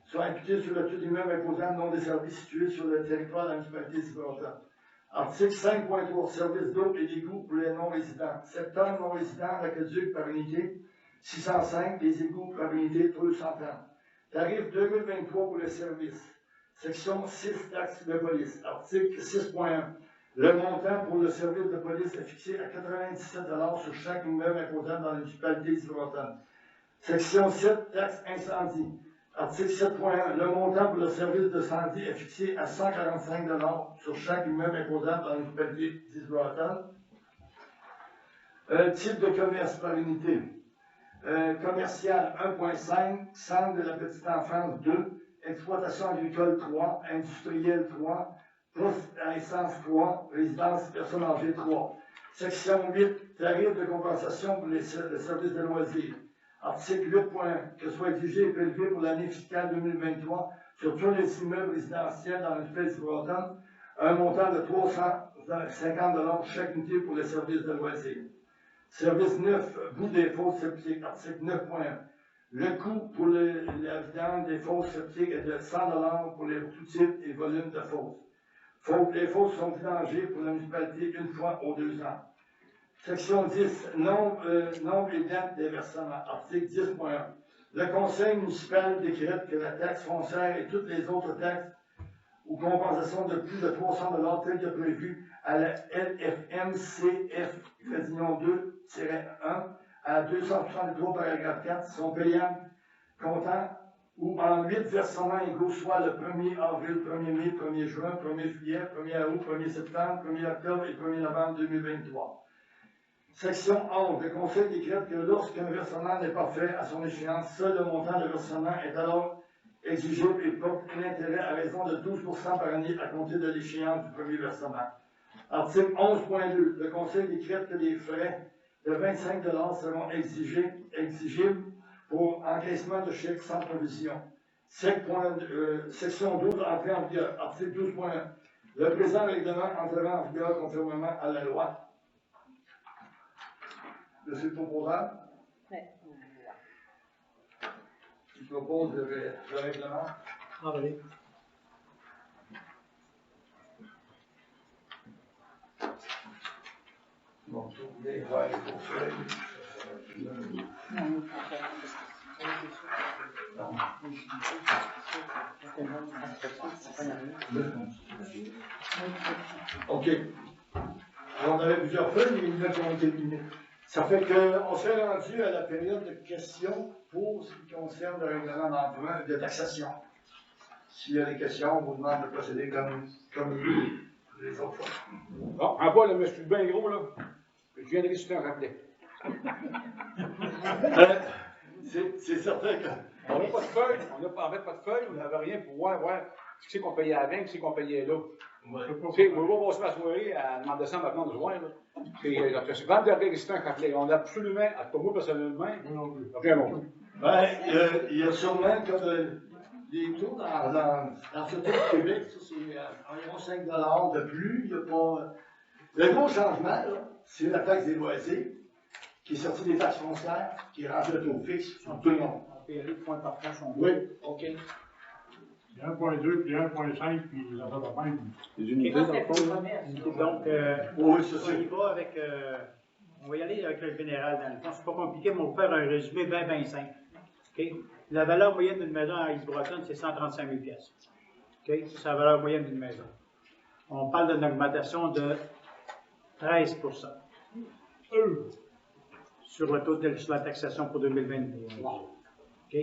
Soit imputé sur le tout immeuble imposant non desservi situé sur le territoire de la municipalité de Cibourgette. Article 5.3, service d'eau et d'égouts pour les non-résidents. Secteur non-résident, Aqueduc par unité, 605, les égouts par unité, 230. Tarif 2023 pour les services. Section 6, taxes de police. Article 6.1. Le montant pour le service de police est fixé à 97 $ sur chaque immeuble imposant dans la municipalité de Cibourgette. Section 7, taxes incendie. Article 7.1. Le montant pour le service de santé est fixé à 145 $ sur chaque immeuble imposant dans la municipalité d'Isboatan. Type de commerce par unité. Commercial 1.5, centre de la petite enfance 2, exploitation agricole 3, industrielle 3, poste à essence 3, résidence personnes âgées 3. Section 8, tarif de compensation pour les services de loisirs. Article 8.1. Que soit exigé et prélevé pour l'année fiscale 2023 sur tous les immeubles résidentiels dans le fait de un montant de 350 $ chaque unité pour les services de loisirs. Service 9, bout des fosses septiques. Article 9.1. Le coût pour la vidange des fosses septiques est de 100 $ pour les tout types et volumes de fosses. Les fosses sont vidangées pour la municipalité une fois aux 2 ans. Section 10, nombre et date des versements. Article 10.1. Le conseil municipal décrète que la taxe foncière et toutes les autres taxes ou compensations de plus de 300 $ telles que prévues à la LFMCF, Crédillon 2-1, à 263 paragraphe 4, sont payables comptant ou en 8 versements égaux, soit le 1er avril, 1er mai, 1er juin, 1er juillet, 1er août, 1er septembre, 1er octobre et 1er novembre 2023. Section 11. Le Conseil décrète que lorsqu'un versement n'est pas fait à son échéance, seul le montant de versement est alors exigible et porte un intérêt à raison de 12% par année à compter de l'échéance du premier versement. Article 11.2. Le Conseil décrète que les frais de 25 $ seront exigibles pour encaissement de chèques sans provision. Section 12. Entrée en vigueur. Article 12.1. Le présent règlement entrera en vigueur conformément à la loi. Monsieur le proposant? Oui. Qui propose le règlement? Ah, oui. Bon, si vous voulez voir les poursuites. OK. Alors, on avait plusieurs feuilles, mais il y en a qui ont été éliminées. Ça fait qu'on s'est rendu à la période de questions pour ce qui concerne le règlement d'emprunt de taxation. S'il y a des questions, on vous demande de procéder comme les autres fois. Bon, en bas, là, je suis bien gros, là. Je viendrai si tu t'en rappelais. C'est certain que On n'a pas de feuille, on n'a pas, en fait, pas de feuille, on n'avait rien pour voir ce que c'est qu'on payait avant, ce que c'est qu'on payait là. Tu sais, moi, je vais passer ma soirée en décembre maintenant de juin, là. C'est vraiment de résistant quand on a absolument, pas moi personnellement, rien non plus. Ben, il y a sûrement comme des taux dans ce taux de Québec, ça c'est environ 5 $ de plus. Il y a pas. Le gros changement, là, c'est la taxe des loisirs, qui est sortie des taxes foncières, qui rend le taux fixe pour tout le monde. On paierait le point par tranche, on Oui, OK. Il y a 1.2, puis 1.5, puis ça va pas même. Les unités, dans le fond. Donc, Oui, c'est ça. on y va avec. On va y aller avec le général dans le fond. C'est pas compliqué, mais on va faire un résumé bien simple. OK? La valeur moyenne d'une maison à East Broughton, c'est 135 000 $. OK? C'est la valeur moyenne d'une maison. On parle d'une augmentation de 13 sur le taux sur la taxation pour 2022. OK?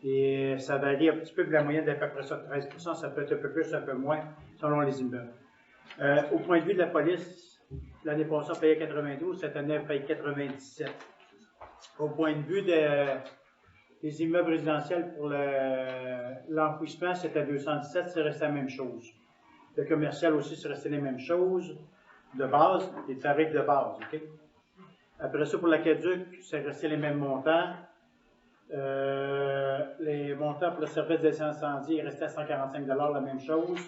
Et ça varie un petit peu, la moyenne d'à peu près ça, 13 ça peut être un peu plus, un peu moins, selon les immeubles. Au point de vue de la police, l'année passée, on payait 92, cette année, on paye 97. Au point de vue des immeubles résidentiels pour l'enfouissement, c'était 217, c'est resté la même chose. Le commercial aussi, c'est resté les mêmes choses de base, les tarifs de base. OK? Après ça, pour l'aqueduc, c'est resté les mêmes montants. Les montants pour le service des incendies, il restait à 145 $, la même chose.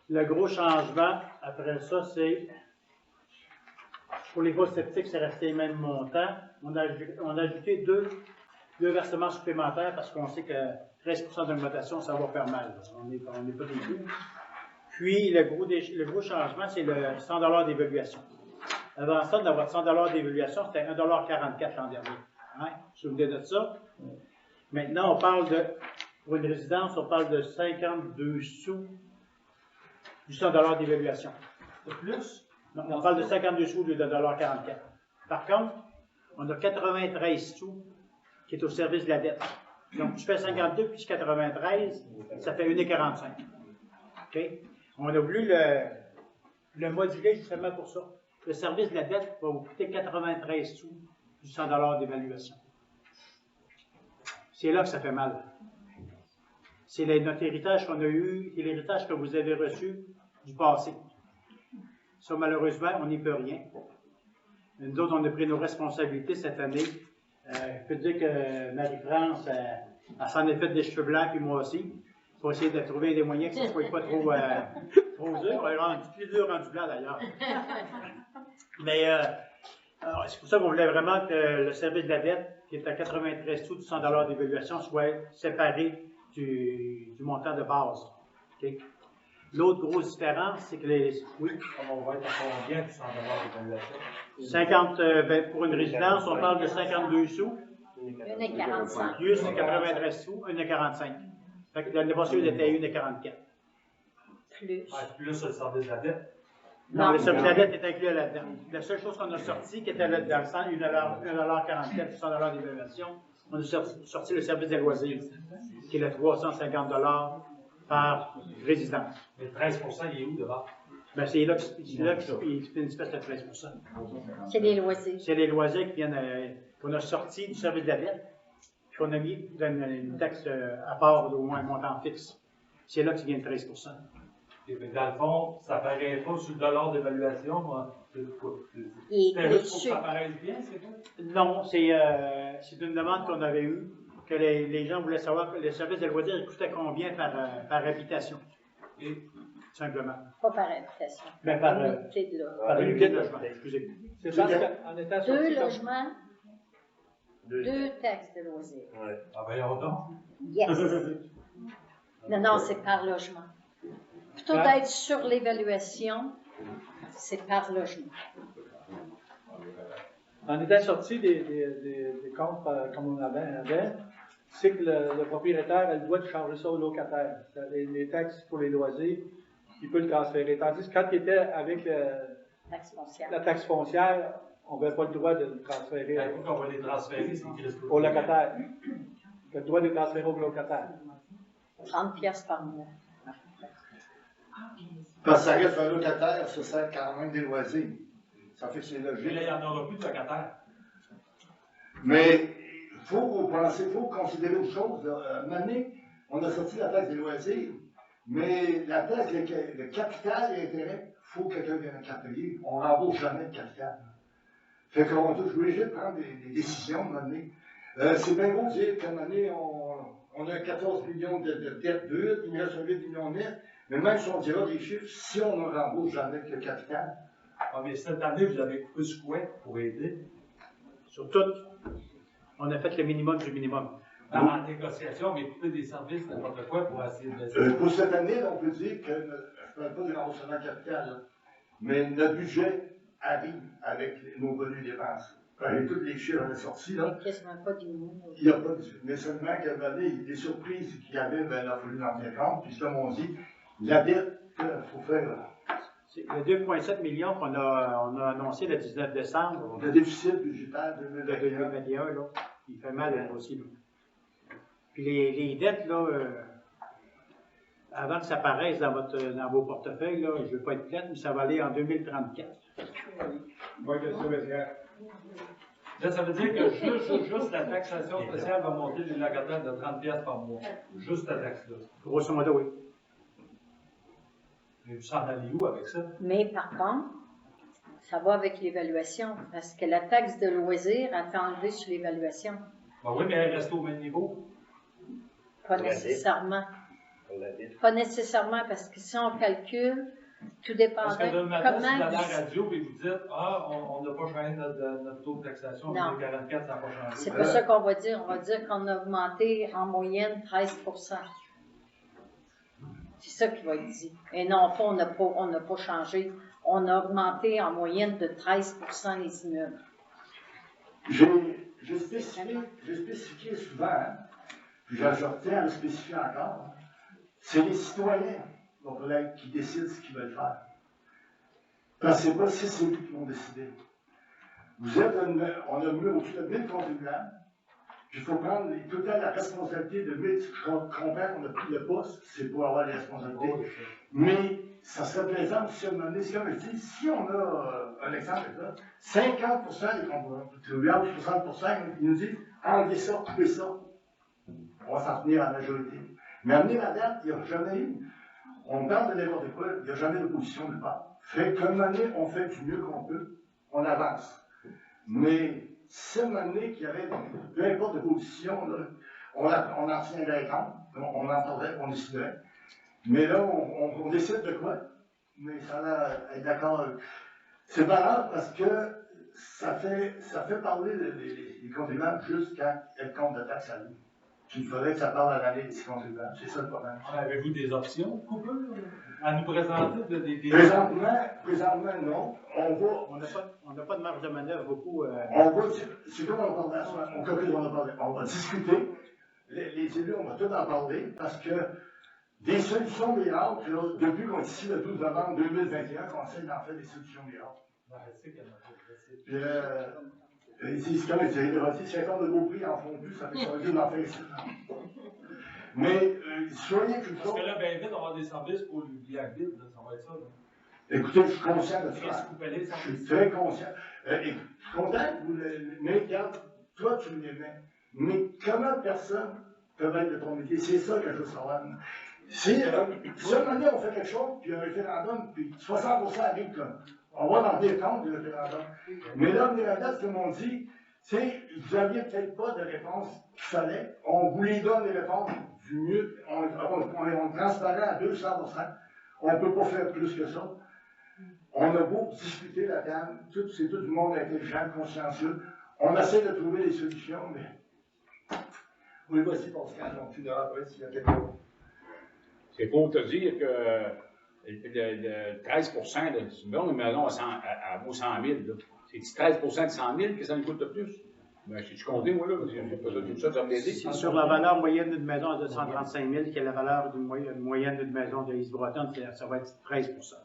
Le gros changement, après ça, c'est pour les fosses septiques, c'est resté les mêmes montants. On a ajouté deux versements supplémentaires parce qu'on sait que 13 % d'augmentation, ça va faire mal. On n'est pas des fous. Puis, le gros changement, c'est le 100 $ d'évaluation. Avant ça, d'avoir 100 $ d'évaluation, c'était 1,44 $ l'an dernier. Hein? Vous vous souvenez de ça? Maintenant, on parle pour une résidence, on parle de 52 sous du 100 $ d'évaluation. De plus? Non, on parle de 52 sous au lieu de 1,44 $. Par contre, on a 93 sous qui est au service de la dette. Donc, tu fais 52 plus 93, ça fait 1,45 $. OK? On a voulu le moduler justement pour ça. Le service de la dette va vous coûter 93 sous du 100 $ d'évaluation. C'est là que ça fait mal. C'est notre héritage qu'on a eu et l'héritage que vous avez reçu du passé. Ça, malheureusement, on n'y peut rien. Nous autres, on a pris nos responsabilités cette année. Je peux dire que Marie-France, elle s'en est fait des cheveux blancs, puis moi aussi. Pour essayer de trouver des moyens que ça ne soit pas trop dur. On est rendu plus dur, rendu blanc d'ailleurs. Mais c'est pour ça qu'on voulait vraiment que le service de la dette, qui est à 93 sous du 100 $ d'évaluation, soit séparé du montant de base. Okay? L'autre grosse différence, c'est que oui. On va être à combien du 100 $ d'évaluation? 50, pour une résidence, on parle de 52 sous. 1,45 $. Plus 93 sous, 1,45 $. Fait que l'année passée, il était à 1,44 $. Plus. Plus le service de la dette. Non, le service de la dette est inclus là-dedans. La seule chose qu'on a sorti, qui était là dans le sang, 1,44 $, 100 $ d'évaluation, on a sorti le service des loisirs, qui est le 350 $ par résidence. Mais 13 % il est où devant? Ben, c'est là qu'il fait une espèce de 13 %. C'est les loisirs. C'est les loisirs qui viennent, qu'on a sortis du service de la dette, puis qu'on a mis dans une taxe à part, au moins un montant fixe. C'est là qu'il vient de 13 %. Et dans le fond, ça ne paraît pas sur le dollar d'évaluation, moi. C'est Et juste pour que ça paraisse bien, c'est quoi? Non, c'est une demande qu'on avait eue, que les gens voulaient savoir que le service de loisirs il coûtait combien par habitation. Et, simplement. Pas par habitation. Mais par unité de logement. Par unité de logement, excusez. C'est parce qu'en étant sorti Deux comme- logements, deux taxes de loisirs. Ah ben, on donc. Yes. Non, c'est par logement. Plutôt d'être sur l'évaluation, c'est par logement. En étant sorti des comptes comme on avait avant, c'est que le propriétaire a le droit de charger ça au locataire. Les taxes pour les loisirs, il peut le transférer. Tandis que quand il était avec Taxe foncière. la taxe foncière, on n'avait pas le droit de le transférer On va les transférer, c'est écrit au locataire. Il a le droit de le transférer au locataire. 30 piastres par mois. Parce que ça reste un locataire, ça sert quand même des loisirs. Ça fait que c'est Mais là, logique. il n'y en aura plus de locataires. Mais faut considérer une chose. À un moment donné, on a sorti la taxe des loisirs, mais la taxe, le capital et l'intérêt, il faut que quelqu'un vienne à payer. On n'embauche jamais de capital. Fait qu'on est obligé de prendre des décisions à un moment donné. C'est bien beau de dire qu'à un moment donné, on a 14 millions de dettes brutes, il reste 8 millions net, mais même si on dira des chiffres, si on ne rembourse jamais que le capital. Ah, mais cette année, vous avez coupé ce couet pour aider. Sur tout, on a fait le minimum du minimum. En négociation, mais couper des services, n'importe quoi, pour essayer de... Pour cette année, on peut dire que, je ne parle pas du remboursement capital, là, mais notre budget arrive avec nos bonus dépenses. Et tous les chiffres on a sortis, là. Il n'y a quasiment pas d'humour. Il n'y a pas de... Mais seulement qu'à un moment donné, des surprises qu'il y avait, ben, il a fallu en tenir compte. Puis comme on dit, la dette, il faut faire. Le 2,7 millions qu'on a annoncé le 19 décembre. Le déficit budgétaire de 2021, là, il fait mal aussi. Là. Puis les dettes, là, avant que ça apparaisse dans vos portefeuilles, là, je ne veux pas être plate, mais ça va aller en 2034. Bonne question, monsieur. Là, ça veut dire que juste la taxation spéciale va monter les locataires de 30$ par mois. Juste la taxe-là. Grosso modo, oui. Mais vous s'en allez où avec ça? Mais par contre, ça va avec l'évaluation, parce que la taxe de loisir a été enlevée sur l'évaluation. Ben oui, mais elle reste au même niveau. Pas nécessairement. Pas nécessairement, parce que si on calcule, tout dépend Parce que de le matin, si vous comment... allez à la radio et vous dites, ah, on n'a pas changé notre taux de taxation, on Non. est 44, ça n'a pas changé. C'est pas ça qu'on va dire. On va dire qu'on a augmenté en moyenne 13%. C'est ça qui va être dit. Et non pas, on n'a pas changé. On a augmenté en moyenne de 13% les immeubles. J'ai spécifié souvent, hein, puis je retiens à le spécifier encore, c'est les citoyens qui décident ce qu'ils veulent faire. Pensez pas si c'est eux qui vont décider. On a mis au-dessus de 1000 contribuables, puis il faut prendre tout le temps la responsabilité de 1000. Je comprends qu'on a pris le poste, c'est pour avoir les responsabilités. Mais ça serait plaisant si à un moment donné, comme je dis, si on a un exemple là, 50% des contribuables, 60%, ils nous disent enlevez ça, coupez ça. On va s'en tenir à la majorité. Mais amener la date, il n'y a jamais eu. On parle de n'importe quoi, il n'y a jamais d'opposition de part. Fait qu'à un moment donné, on fait du mieux qu'on peut, on avance. Mais si à un moment donné qu'il y avait, peu importe d'opposition, on en tiendrait compte, on entendrait, on déciderait. Mais là, on décide de quoi? Mais ça a l'air être d'accord. C'est valable parce que ça fait parler les contribuables juste quand il y a le compte de taxe à lui. Il faudrait que ça parle à l'année des contribuables. C'est ça le problème. Avez-vous des options, coupure, à nous présenter? Présentement, non. On n'a pas de marge de manœuvre beaucoup. C'est comme on parlait à soi. On va discuter. Les élus, on va tout en parler parce que des solutions miracles, depuis qu'on est ici le 12 novembre 2021, qu'on essaie d'en faire des solutions miracles. C'est comme je disais, si un corps de Beaupré en font plus, ça fait qu'on veut d'en faire ici. Mais soyez culpable. Parce que là, bien vite, on va avoir des services pour l'oublier vide, ça va être ça. Là. Écoutez, je suis conscient de ça. Je suis très conscient. Je suis content que vous mais regarde, toi tu l'aimais. Mais comment personne peut être de ton métier? C'est ça que je veux savoir. Si à un moment donné, on fait quelque chose, puis un référendum, puis 60% arrive comme. On va en tenir compte du référendum. Mais là, venir à date, comme on dit, vous n'aviez peut-être pas de réponse qu'il fallait. On vous les donne les réponses du mieux. On est transparent à 200%. On ne peut pas faire plus que ça. On a beau discuter la table, c'est tout du monde intelligent, consciencieux. On essaie de trouver des solutions, mais. Oui, voici Pascal, donc tu l'auras après s'il y a quelque chose. C'est pour te dire que le 13%, c'est une bonne maison à vaut 100 000. C'est 13% de 100 000 que ça nous coûte de plus. Ben, si tu comptes, moi, là, j'ai pas tout ça, ça me l'aider. C'est sur la valeur moyenne d'une maison à 235 000, qui est la valeur moyenne d'une maison de East Breton, ça va être 13%. Ça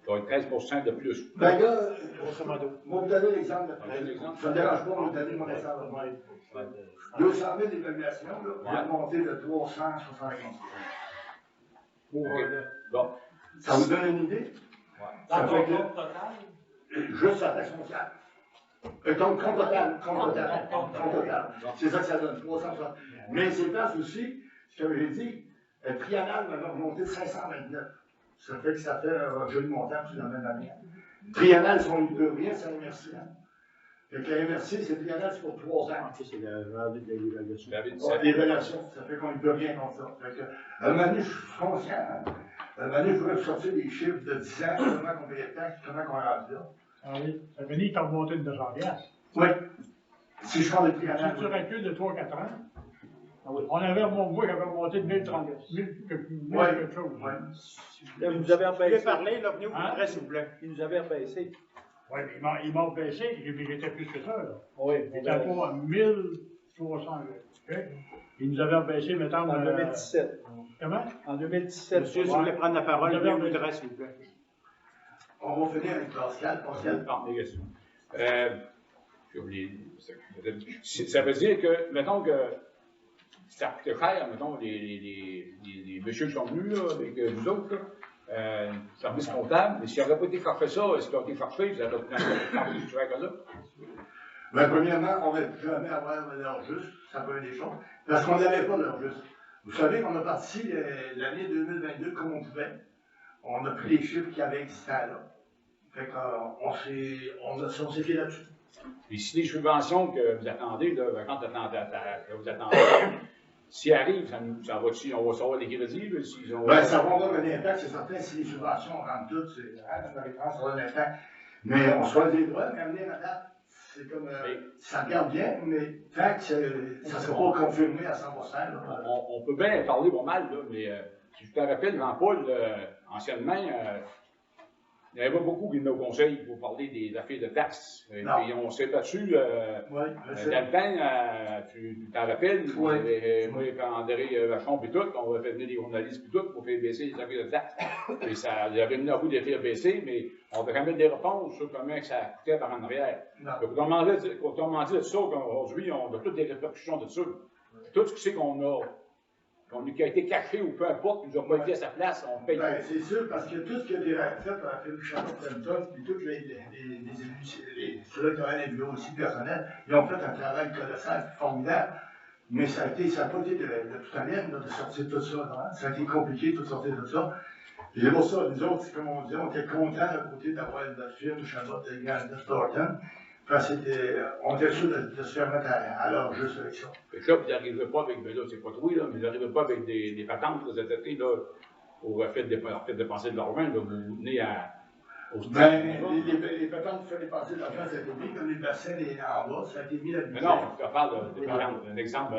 va être 13% de plus. Ben là, moi, vous donner l'exemple. Ça ne me dérange pas, vous donner mon exemple. 200 000 d'évaluation, là, on va monter de 375 000. Bon. Ça vous donne une idée? Dans ton compte total? Juste la taxe foncière. Compte total. C'est ça que ça donne, 360. Mais c'est place aussi, ce que j'ai dit, triennal va remonter de 529. Ça fait que ça fait un jeu de montant sur la même année. Triennal, si on ne peut rien, c'est un MRC. Fait que la MRC, c'est triennal, c'est pour 3 ans. C'est l'évaluation. L'évaluation, ça fait qu'on ne peut rien contre ça. Fait que, à un moment donné, je suis conscient. À un moment donné, il faudrait sortir des chiffres de 10 ans, comment on paye de taxes, comment on rentre là. Ah oui, ça veut dire que tu as remonté de 200 piastres. Oui. Si je parle de Si triennal. tu recules de 3-4 ans, Ah oui. on avait remonté, moi j'avais remonté de 1030, 1000 quelque chose. Oui. Là, vous nous avez Vous voulez abaissé. parler, là, venez vous Hein? près, s'il vous plaît. Il nous avait abaissé. Oui, mais ils m'ont baissé, mais j'étais plus que ça, là. Oui. J'étais pas à 1300. OK? Ils nous avaient baissé, mettons. En 2017. Comment? En 2017. Monsieur, si vous voulez prendre la parole, Vous venez avez vous envie. près, s'il vous plaît. On va finir avec Pascal. Pascal. Non, des questions. J'ai oublié. Ça veut dire que, mettons que ça coûte cher, mettons, les messieurs qui sont venus, là, avec vous autres, là, service comptable, mais s'il n'aurait pas été fait ça, est-ce qu'ils ont été farfés, vous avez obtenu un peu plus cher que là? Ben, premièrement, on ne va jamais avoir l'heure juste, ça peut être des choses, parce qu'on n'avait pas l'heure juste. Vous savez qu'on a parti l'année 2022 comme on pouvait. On a pris les chiffres qui avaient existé là. Fait qu'on s'est fait là-dessus. Et si les subventions que vous attendez, là, quand que vous attendez, s'ils arrivent, ça va-tu, on va savoir les crédits, là, s'ils ont... Ben, ça va avoir un impact, c'est certain, si les subventions rentrent toutes, ça va avoir un impact. Mais on se croise les doigts, mais amener à date, c'est comme, ça regarde bien, mais tant que ça ne sera pas confirmé à 100%. Là, on peut bien parler pas mal, là, mais si je te rappelle, Jean-Paul, anciennement, il n'y avait pas beaucoup qui venaient au conseil pour parler des affaires de taxes. Et puis on s'est battu dans le temps, tu t'en rappelles, moi et André Vachon et tout, on avait fait venir des journalistes et tout pour faire baisser les affaires de taxes. Et ça avait venu à bout de les faire baisser, mais on devait jamais des réponses sur comment ça coûtait par en arrière. Autrement dit de ça, qu'aujourd'hui, on a toutes des répercussions de ça. Tout ce qui a été caché ou peu importe, qui nous a pas été à sa place, on paye. Ben, c'est sûr, parce que tout ce qui a été fait par Philippe Charlot-Clinton, puis tous les élus, ceux-là qui avaient des bureaux aussi personnels, ils ont fait un travail colossal, formidable, mais ça n'a pas été de toute manière de sortir de tout ça. Hein? Ça a été compliqué de sortir de tout ça. Et c'est pour ça, nous autres, comme on dit, on était contents à côté d'avoir notre firme Charlotte de Thornton. On était sûr de se faire mettre à l'heure juste avec ça. Et ça, vous n'arrivez pas avec, ben là, c'est pas trop, là, mais vous n'arrivez pas avec des patentes, là, cet été, là, au fait de dépenser de l'argent, là, vous venez au les patentes qui font dépenser de l'argent, ça a été mis, comme les bassins en bas, ça a été mis à mais non, je te parle de patentes. Un exemple,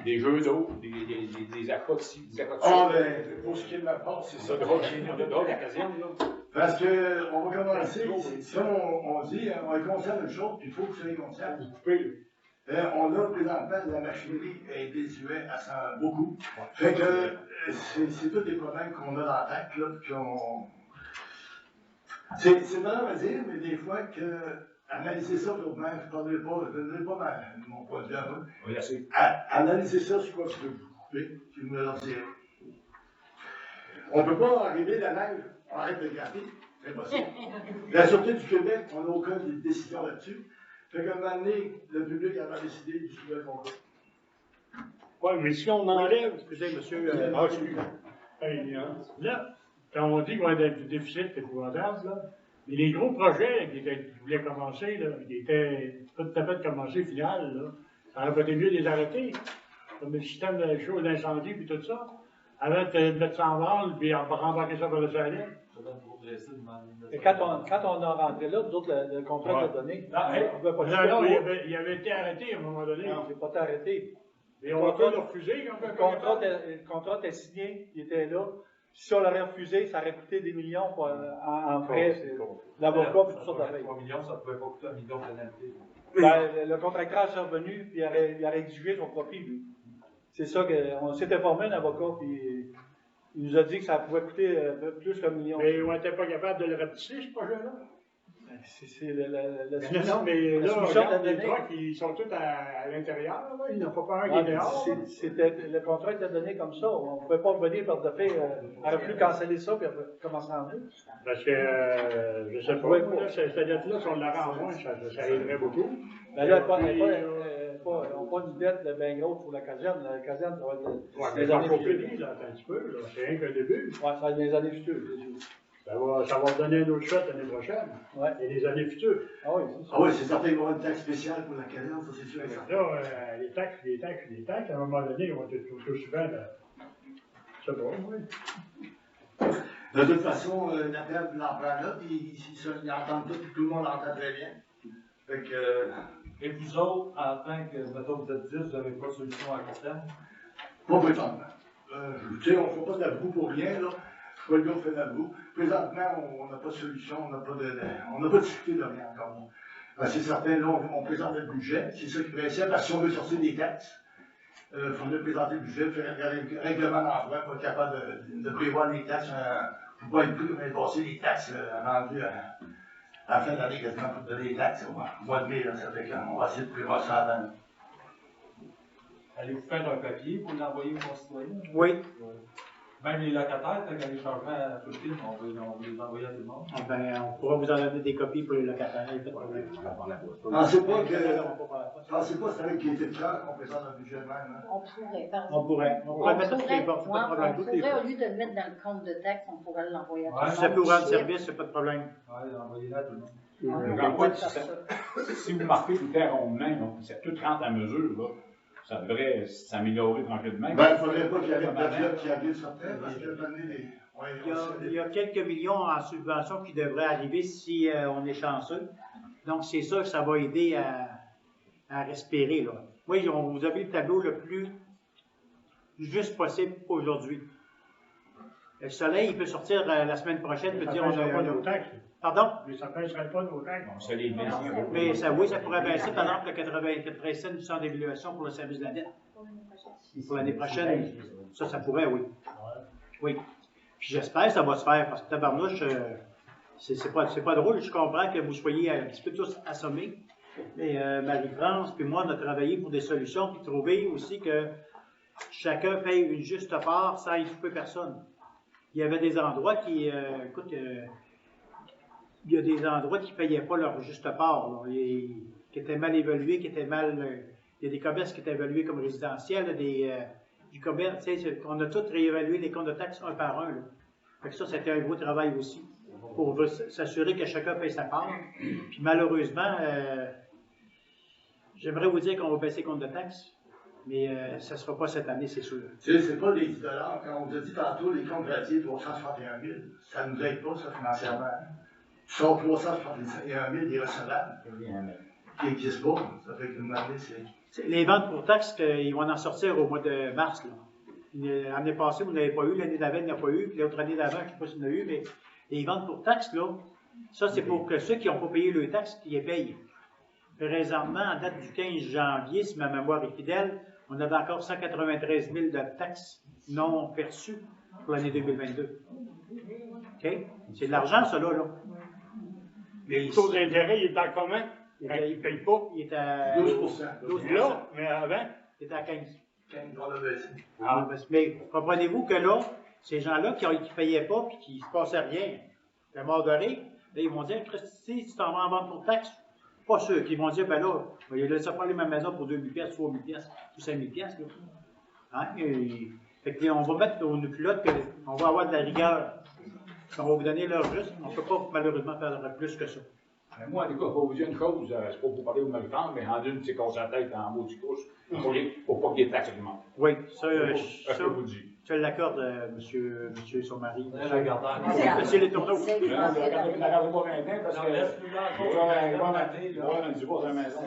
des jeux d'eau, des aquas ici, des aquas ah, ben, pour ce qui est de ma part, c'est ça. De drôle, la caserne, là. Parce qu'on va commencer, si on dit, on est conscient d'une chose, puis il faut que vous soyez conscient. On a présentement la machinerie est désuète à ça beaucoup. Fait que c'est tous des problèmes qu'on a dans la tête, là, qu'on. C'est malin à dire, mais des fois que analyser ça pour moi, je ne donnerai pas mon point de vue à vous. Oui, assez. Analyser ça, c'est quoi que je peux vous couper, puis vous me le direz. On ne peut pas arriver la neige. On arrête de gratter, c'est possible. La Sûreté du Québec, on n'a aucune décision là-dessus. Fait qu'à un moment donné, le public a décidé du sujet qu'on veut. Oui, mais si on enlève. Excusez, monsieur. Là, quand on dit qu'on a du déficit épouvantable, là, mais les gros projets qui voulaient commencer, là, qui étaient pas tout à fait commencés final, là, ça aurait pas été mieux de les arrêter. Comme le système de chaud d'incendie et tout ça. Avant de mettre ça en branle, puis rembarquer ça par le salaire. Et quand on a rentré là, nous autres, le contrat qu'on a donné, on ne pouvait pas Non, il avait été arrêté à un moment donné. Non, c'est pas été arrêté. Et on peut le refuser quand Le contrat était signé, il était là. Si on l'aurait refusé, ça aurait coûté des millions en frais, l'avocat et tout ça. 3 millions, ça ne pouvait pas coûter 1 million de pénalité. Ben, le contracteur est revenu, puis il aurait exigé son profit, lui. C'est ça qu'on s'était formé un avocat, puis il nous a dit que ça pouvait coûter plus qu'un million. Mais on n'était pas capable de le rapetisser, ce projet-là. c'est la Mais solution. non, mais la là, solution de la regarde, les donnée. trucks, ils sont tous à l'intérieur, là. Il n'y en a pas un qui Ouais, est dehors. là. le contrat était donné comme ça. On ne pouvait pas revenir par de fait. On aurait pu canceller ça puis commencer en deux. Parce que, je sais pas, Ouais, moi, là, cette dette-là, si on l'avait en moins, ça aiderait beaucoup. Mais là, on Puis, n'a pas une dette bien grosse pour la caserne. La caserne, ça va être ouais, mais des ça années va futures. finir, là, attends un petit peu, là. C'est rien qu'un début. Ouais, ça va être des années futures, c'est sûr. Ça va donner un autre shot l'année prochaine. Ouais. Et les années futures. Ah oui, c'est ça. Ah oui, c'est certain qu'il va y avoir une taxe spéciale pour la caserne, ça c'est sûr et certain. Là, les taxes, à un moment donné, ils vont être tout souvent, là. C'est bon, oui. De toute façon, Natal l'en prend note, ils entendent tout le monde entend très bien. Fait que, Et vous autres, en tant que, mettons, vous êtes 10, vous n'avez pas de solution à court terme? pas présentement. Tu sais, on ne fait pas de la boue pour rien, là. C'est pas le gars qui fait de la boue. Présentement, on n'a pas de solution, on n'a pas de difficulté de rien encore. C'est certain, là, on présente le budget, c'est ça qui précède, parce que si on veut sortir des taxes, il faudrait présenter le budget, faire un règlement d'emprunt pour être capable de prévoir les taxes, pour ne pas être plus comme l'année passée, les taxes rendues à la fin de l'année, quasiment pour donner les taxes, au mois de mai, là, ça fait qu'on va essayer de prévoir ça avant. Allez-vous faire un papier pour l'envoyer aux concitoyens? Oui. Même les locataires, quand les changements à tout le film, on va les envoyer à tout le monde. Ah ben, on pourra vous en donner des copies pour les locataires, il n'y a pas de problème. Pensez pas Les locataires n'auront pas que, par la poste. pensez pas que c'est avec qui était de cœur qu'on présente un budget de même, hein. On pourrait, par On pourrait mettre toutes les portes, pas de problème. on pourrait, au lieu de le mettre dans le compte de taxes, on pourrait l'envoyer à tout le Ouais, monde. Si ça peut vous rendre service, c'est pas de problème. Ouais, envoyez-les à tout le monde. On Donc, pourrait ouais, faire ça. si vous marquez tout est rondement, donc c'est tout rentre à mesure, là, ça devrait s'améliorer tranquillement. Ben, il ne faudrait pas qu'il y ait de la qui arrive certains, parce que Il y a quelques millions en subventions qui devraient arriver si on est chanceux. Donc, c'est ça que ça va aider à respirer, là. Oui, vous avez le tableau le plus juste possible aujourd'hui. Le soleil, il peut sortir la semaine prochaine, peut Ça dire ne on pas nos a... taxes. Pardon? Mais ça ne baisserait pas nos taxes. On se les met. Mais ça, oui, ça pourrait baisser, par exemple, le 80 du centre d'évaluation pour le service de la dette. Pour l'année prochaine, ça pourrait, oui. Oui. Puis j'espère que ça va se faire, parce que tabarnouche, c'est pas drôle. Je comprends que vous soyez un petit peu tous assommés. Mais Marie-France, puis moi, on a travaillé pour des solutions, puis trouver aussi que chacun paye une juste part sans y couper personne. Il y avait des endroits qui, écoute, il y a des endroits qui ne payaient pas leur juste part, là, qui étaient mal évalués, qui étaient mal... il y a des commerces qui étaient évalués comme résidentiels, du commerce, tu sais, on a tous réévalué les comptes de taxes un par un. Là. Fait que ça, c'était un gros travail aussi, pour s'assurer que chacun paye sa part. Puis malheureusement, j'aimerais vous dire qu'on va baisser les comptes de taxes, mais ça ne sera pas cette année, c'est sûr. Tu sais, c'est pas des 10 $. Quand on vous a dit tantôt, les comptes gratuits, 361 000, ça ne nous aide pas, ça, financièrement. Tu sors 361 000 des recevables qui n'existent pas. Ça fait qu'une année, c'est... Les ventes pour taxes, ils vont en sortir au mois de mars. L'année passée, vous n'avez pas eu, l'année d'avant, il n'y a pas eu, puis l'autre année d'avant, je ne sais pas si vous en avez eu, mais les ventes pour taxes, là, ça, c'est pour que ceux qui n'ont pas payé leurs taxes, qu'ils les payent. Présentement, en date du 15 janvier, si ma mémoire est fidèle, on avait encore 193 000 de taxes non perçues pour l'année 2022. OK? C'est de l'argent, ça, là. Le taux d'intérêt, il est dans combien? Il ne paye pas. Il est à 12 Là, mais avant? Il est à 15. Ah. Mais comprenez-vous que là, ces gens-là qui ne payaient pas et qui ne se passaient rien, la mort de rire, là, ils vont dire, si tu t'en vas en vente pour taxe, pas sûr. Ils vont dire, ben là, il a laissé parler ma maison pour 2 000 $, 3 000 $ ou 5 000 $. Là. Hein? Fait que, on va mettre nos culottes qu'on va avoir de la rigueur. On va vous donner l'heure juste. On ne peut pas malheureusement faire plus que ça. Mais moi, en tout cas, pour vous dire une chose, c'est pas pour parler aux Marie-France, mais en une, c'est qu'on s'entête en mot du couche pour pas qu'il y ait de taxes augmentées. Oui, ça, Je peux vous le dire. je l'accorde, monsieur son mari. C'est les tourneaux. C'est Ne regardez pas maintenant parce que il va avoir un divorce à la maison.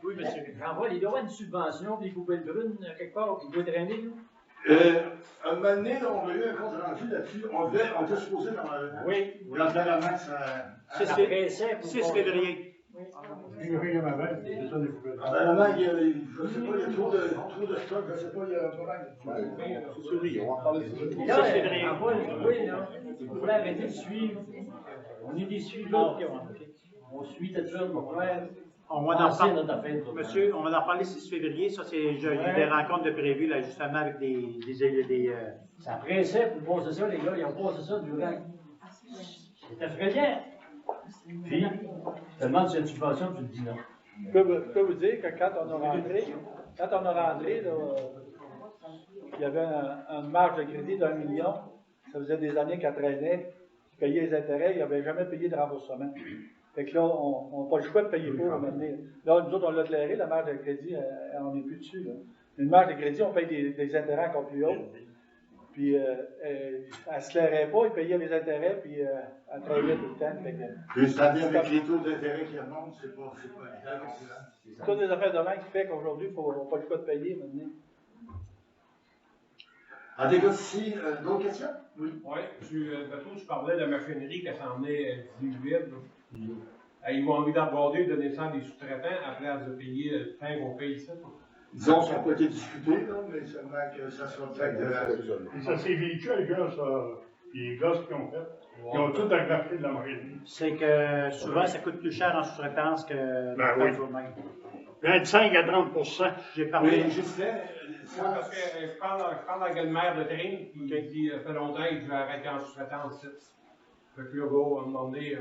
Oui, monsieur. J'envoie, il doit y avoir une subvention, puis les poubelles brunes, quelque part, qui doit traîner, là. Un moment donné, là, on a eu un compte rendu là-dessus. On était supposé dans le... Oui. Dans le max, 6 février. Oui. Il rien à mettre, c'est ça des poubelles. Apparemment, je ne sais pas, il y a trop de stock, je ne sais pas, il y a un problème. C'est février, on va en parler. Et là, en bas, oui, là, il faudrait arrêter de suivre. On est des suiveurs. On suit toute chose, on pourrait On va en penser à parler. notre affaire. Monsieur, on va en reparler 6 février. Ça, c'est il y a des rencontres de prévues, là, justement, avec des Ça pressait pour passer ça, les gars, ils ont passé ça durant. C'était effrayant. Puis, tu te demandes si y a une subvention, tu te dis non. Je peux vous dire que quand on a rentré, là, il y avait une marge de crédit d'1 million. Ça faisait des années qu'elle traînait. Ils payaient les intérêts, ils n'avaient jamais payé de remboursement. Fait que là, on n'a pas le choix de payer pour maintenant. Là, nous autres, on l'a clairé, la marge de crédit, on n'est plus dessus. Là. Une marge de crédit, on paye des intérêts encore plus hauts. Puis, elle ne se clairait pas, ils payaient les intérêts, puis elle travaillait tout le temps. Puis, c'est-à-dire avec les taux d'intérêt qui remontent, c'est pas c'est toutes des affaires de main qui fait qu'aujourd'hui, on n'a pas le choix de payer maintenant. En tout cas, si, d'autres questions? Oui. Oui, tu parlais de la machinerie qui s'en venait 18. Ils ont envie d'aborder, de donner ça à des sous-traitants à place de payer le temps qu'on paye ça. Disons, ça n'a pas été discuté, là, mais seulement que ça sera fait. Ça s'est vécu avec eux, ça. Les gosses qui ont fait. Ils ont tout agrafé de la machinerie. C'est que souvent, ça coûte plus cher en sous-traitance que oui. vous-même. 25 à 30 j'ai parlé. Oui, juste parce que je parle avec le maire de Tring, qui dit, ça fait longtemps qu'il veut arrêter en sous-traitance. Fait que là, gars, à un moment donné,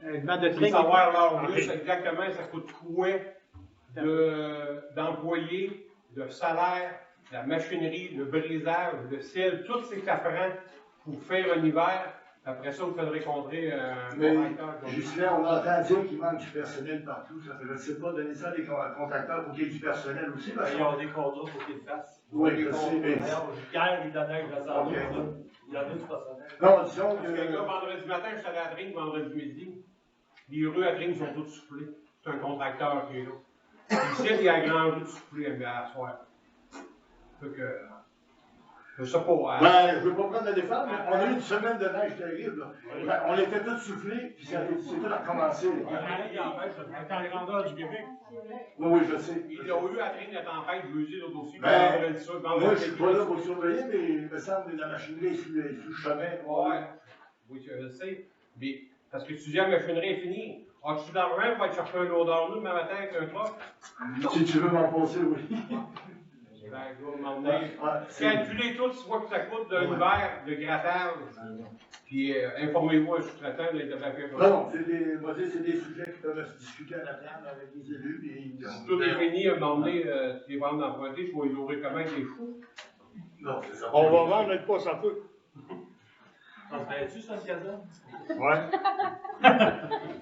il faut savoir leur plus exactement, ça coûte quoi d'employés, de salaire, la machinerie, le brisage, le sel, tout ce que ça prend pour faire un hiver. Après ça, vous faudrez rencontrer un contracteur. Justement, on entend dire qu'il manque du personnel partout. Ça fait, je ne sais pas, donner ça à des contracteurs pour qu'il y ait du personnel aussi. Ils ont des contrats pour qu'ils le fassent. Oui, je sais, mais... Hier, ils donnaient un ressort. Il y en a du personnel. Non, disons que... Là, vendredi matin, je suis allé à Tring, vendredi midi. Les rues à Tring sont toutes soufflées. C'est un contracteur qui est là. Ici, il y a la grande rue de soufflée à soir. Fait que... Je sais pas. Ben, je ne veux pas prendre la défense, mais on a eu une semaine de neige terrible. Ben, on était tous soufflés, puis c'est tout à recommencer. Dans les grandeurs du Québec. Oui, je sais. Ils ont eu à Tring la tempête, jeudi, l'autre aussi. Ben, moi, je ne suis pas là pour surveiller, mais il me semble que la machinerie est sous le chemin. Ouais. Oui, je le sais. Mais, parce que tu dis la machinerie est finie. As-tu de l'argent pour aller chercher un loader nous demain matin avec un truck? Si tu veux m'en passer, oui. Ben, calculez tout, tu vois que ça coûte d'un hiver de grattage. Puis informez-vous un sous-traitant de l'État. Non, c'est des sujets qui peuvent se discuter à la table avec les élus. Si tout est fini, à un moment donné, tu les vends d'emprunter, je vais les ouvrir comment avec les fous. Non, c'est ça. On va vendre notre poste un peu. On serait-tu sur un gazon? Ouais.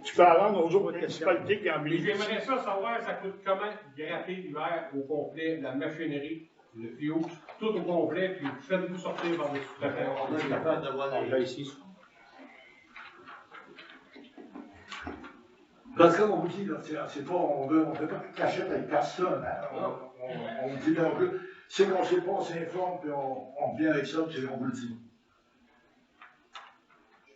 Tu peux vendre aux autres municipalités qui en bénéficient. J'aimerais ça savoir, ça coûte comment gratter l'hiver au complet, la machinerie, le fio, tout au complet, puis faites-vous sortir par des sous-traitants. On est capable d'avoir là ici. Parce qu'on vous dit, c'est pas, on ne fait pas de cachette avec personne. Hein? On vous dit un peu, c'est qu'on ne sait pas, on s'informe, puis on revient avec ça, puis on vous le dit.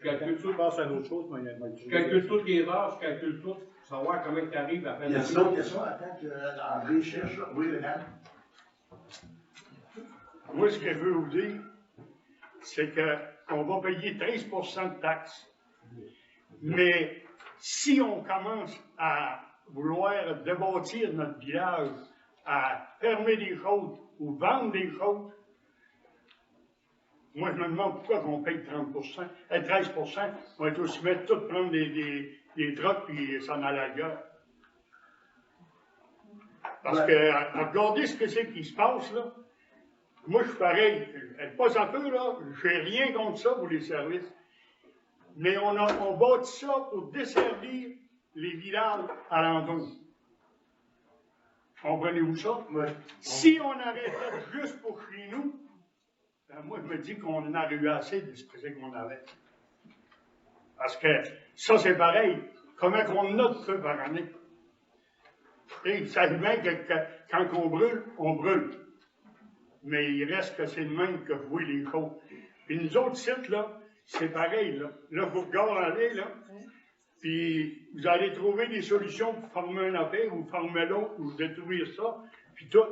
Je calcule tout. Je pense à une autre chose, mais je calcule toutes les heures, je calcule tout, pour savoir comment tu arrives à faire. Il y a une autre question, attends qu'André cherche. Oui, Renan. Moi, ce que je veux vous dire, c'est qu'on va payer 13 de taxes. Mais si on commence à vouloir débâtir notre village, à fermer des choses ou vendre des choses, moi, je me demande pourquoi on paye 13 on va être aussi bien tout prendre des trucks et s'en aller à la gueule. Parce que, regardez ce que c'est qui se passe, là. Moi, je suis pareil. Pas un peu, là. Je n'ai rien contre ça pour les services. Mais on bâtit ça pour desservir les villages alentours. Comprenez-vous ça? Ouais. Si on arrêtait juste pour chez nous, ben moi, je me dis qu'on en a eu assez de ce qu'on avait. Parce que ça, c'est pareil. Comment qu'on a de feu par année? Et ça bien que quand on brûle. Mais il reste que c'est le même que vous les choses. Puis nous autres sites, là, c'est pareil, là. Là, vous regardez, là, Puis vous allez trouver des solutions pour former un affaire, ou former l'autre, ou détruire ça, puis tout.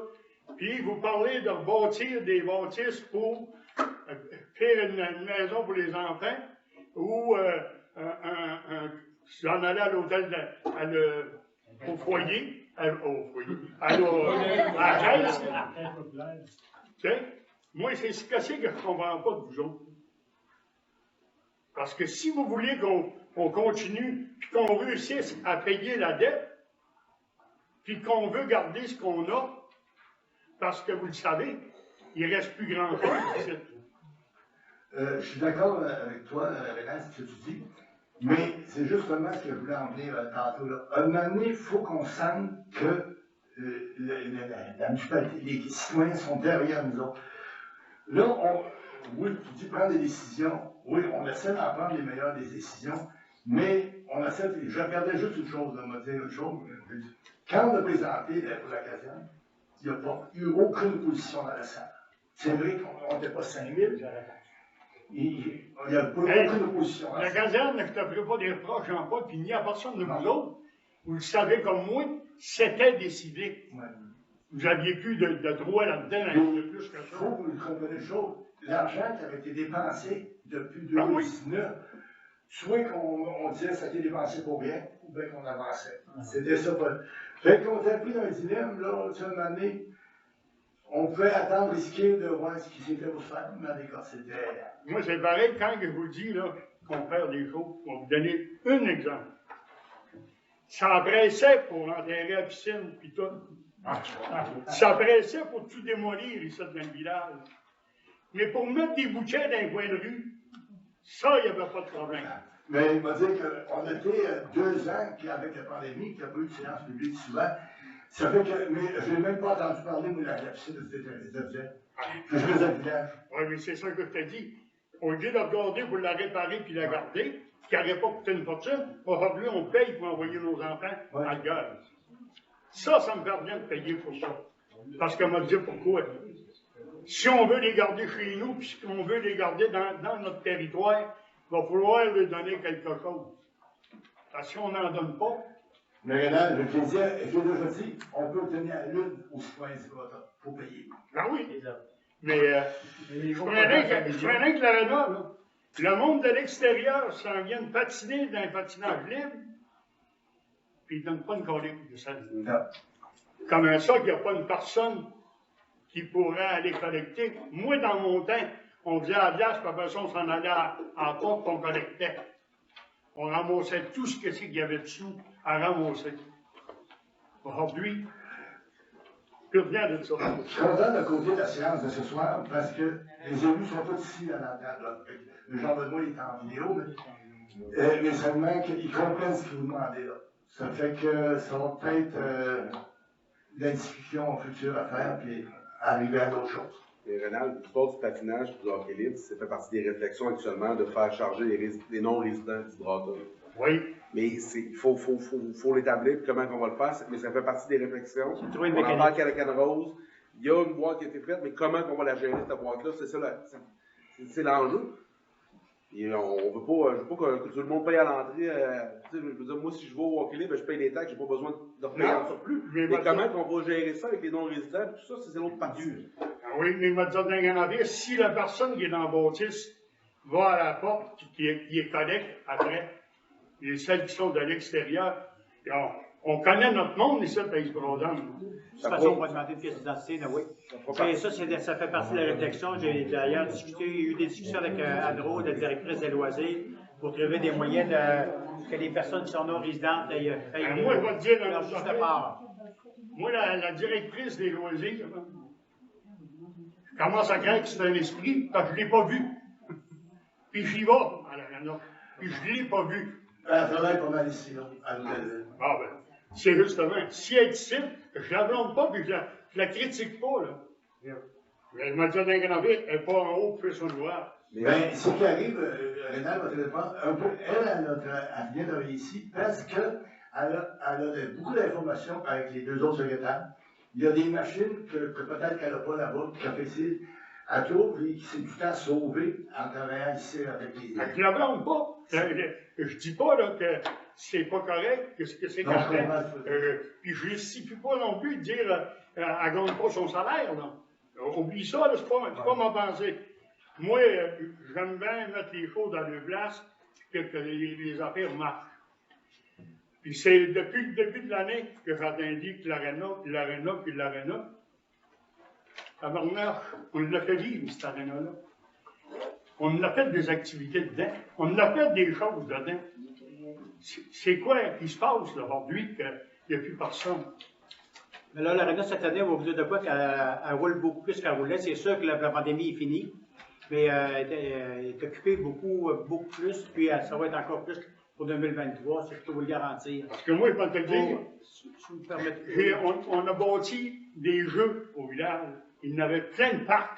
Puis vous parlez de bâtir des bâtisses pour faire une maison pour les enfants, ou s'en aller à l'hôtel, au foyer, à la caisse. Tu sais, moi, c'est ce que je ne comprends pas de vous autres. Parce que si vous voulez qu'on continue, puis qu'on réussisse à payer la dette, puis qu'on veut garder ce qu'on a, parce que vous le savez, il ne reste plus grand-chose. Je suis d'accord avec toi, René, ce que tu dis, mais c'est justement ce que je voulais en venir tantôt. Là. À un moment donné, il faut qu'on sente que la municipalité, les citoyens sont derrière nous autres. Là, oui, tu dis prendre des décisions, oui, on essaie d'en prendre les meilleures des décisions, mais on essaie, je regardais juste une chose, on m'a dit une chose, quand on a présenté pour la caserne, il n'y a pas eu aucune opposition dans la salle. C'est vrai qu'on n'était pas 5000, il n'y a pas aucune opposition. La caserne, je ne te ferai pas des reproches en pas, puis ni à personne de vous autres, vous le savez comme moi, c'était décidé. Ouais. Vous aviez plus de droit là-dedans, de plus que ça. Il faut que vous compreniez une chose. L'argent qui avait été dépensé depuis 2019, soit qu'on disait que ça a été dépensé pour rien, ou bien qu'on avançait. C'était ça. Fait qu'on était pris dans un dilemme, là, une moment donné, on pouvait attendre, risquer de voir ce qui s'était pour faire, mais en des cas, c'était... Moi, c'est pareil quand je vous dis là qu'on perd des choses. On va vous donner un exemple. Ça pressait pour enterrer la piscine, puis tout. Ça pressait pour tout démolir ici dans le village. Mais pour mettre des bouquets dans les coins de rue, ça, il n'y avait pas de problème. Mais il m'a dit qu'on était 2 ans avec la pandémie, qu'il n'y a pas eu de silence public souvent. Ça fait que, mais je n'ai même pas entendu parler de la piscine des objets. Je faisais le village. Oui, mais c'est ça que je t'ai dit. Au lieu de regarder pour la réparer puis la garder, qui n'aurait pas coûté une fortune, aujourd'hui, on paye pour envoyer nos enfants à la guerre. Ça me permet de payer pour ça. Parce qu'on m'a dit pourquoi. Si on veut les garder chez nous, puis si on veut les garder dans notre territoire, il va falloir leur donner quelque chose. Parce que si on n'en donne pas... Mais Renan, je te disais, je l'ai déjà dit, on peut obtenir à l'une aux citoyens du Canada. Il faut payer. Ben oui. Mais je prends rien que l'aréna, là. Le monde de l'extérieur s'en vient de patiner dans un patinage libre, puis ils ne donnent pas une collecte de ça. Comme ça, qu'il n'y a pas une personne qui pourrait aller collecter. Moi, dans mon temps, on faisait à la glace, puis après ça, on s'en allait à la porte, puis on collectait. On ramassait tout ce qu'il y avait dessous à ramasser. Aujourd'hui, plus rien de ça. Je suis content de côté de la séance de ce soir, parce que les élus sont tous ici dans la table. Jean Benoît est en vidéo, mais seulement qu'ils comprennent ce que vous demandez là. Ça fait que ça va peut-être de la discussion future à faire, puis arriver à d'autres choses. Et Rénal, l'histoire du patinage et du hockey libre, ça fait partie des réflexions actuellement de faire charger les non-résidents d'Hydraton. Oui. Mais il faut l'établir, comment on va le faire, mais ça fait partie des réflexions. On en parle qu'à la canne rose. Il y a une boîte qui a été faite, mais comment on va la gérer, cette boîte-là, c'est ça, c'est l'enjeu. Et on veut pas, je veux pas que tout le monde paye à l'entrée. Je veux dire, moi, si je vais au hockey libre, je paye les taxes, j'ai pas besoin de payer en surplus. Mais comment on va gérer ça avec les non-résidents, tout ça, c'est l'autre partie. Oui, mais il m'a dit dans un navire, si la personne qui est dans la bâtisse va à la porte, qui est connecte après, et celles qui sont de l'extérieur, on connaît notre monde ici, à Icebrodan. De toute façon, on va demander une pièce d'identité, oui. Et ça fait partie de la réflexion. J'ai d'ailleurs eu des discussions avec Adro, la directrice des loisirs, pour trouver des moyens que les personnes qui sont non résidentes aient moi, je vais te dire, leur juste de part. Moi, la directrice des loisirs, je commence à craindre que c'est un esprit, parce que je ne l'ai pas vu. Puis j'y vais à l'arena, puis je ne l'ai pas vu. Elle travaille pas mal ici, là, à l'hôtel. Ah ben, c'est justement, si elle est ici, je ne la blâme pas, puis je la critique pas, là. Elle m'a dit dans un navire, elle n'est pas en haut, puis son doigt. Mais ce qui arrive, Rénal va te répondre, un peu, elle vient d'arriver ici parce qu'elle a beaucoup d'informations avec les 2 autres secrétaires. Il y a des machines que peut-être qu'elle n'a pas là-bas, à Tours, et qui s'est du temps sauvé en travaillant ici avec les. Je ne la blâme pas. Je dis pas là, que c'est pas correct, que c'est correct. Puis je ne justifie pas non plus de dire elle ne gagne pas son salaire. Là. Oublie ça, c'est pas ma pensée. Moi, j'aime bien mettre les choses dans le place, que les affaires marchent. Puis c'est depuis le début de l'année que j'entends dire que l'aréna, à Marnard, on l'a fait vivre, cette aréna-là. On a fait des activités dedans. On a fait des choses dedans. C'est quoi qui se passe là, aujourd'hui qu'il n'y a plus personne? Mais là, l'aréna, cette année, on va vous dire de quoi qu'elle roule beaucoup plus qu'elle roulait. C'est sûr que la pandémie est finie, mais elle est occupée beaucoup plus, puis ça va être encore plus pour 2023, c'est ce que je peux vous le garantir. Parce que moi, je peux te le dire, si vous me permettez. On a bâti des jeux au village. Il y en avait plein de parcs.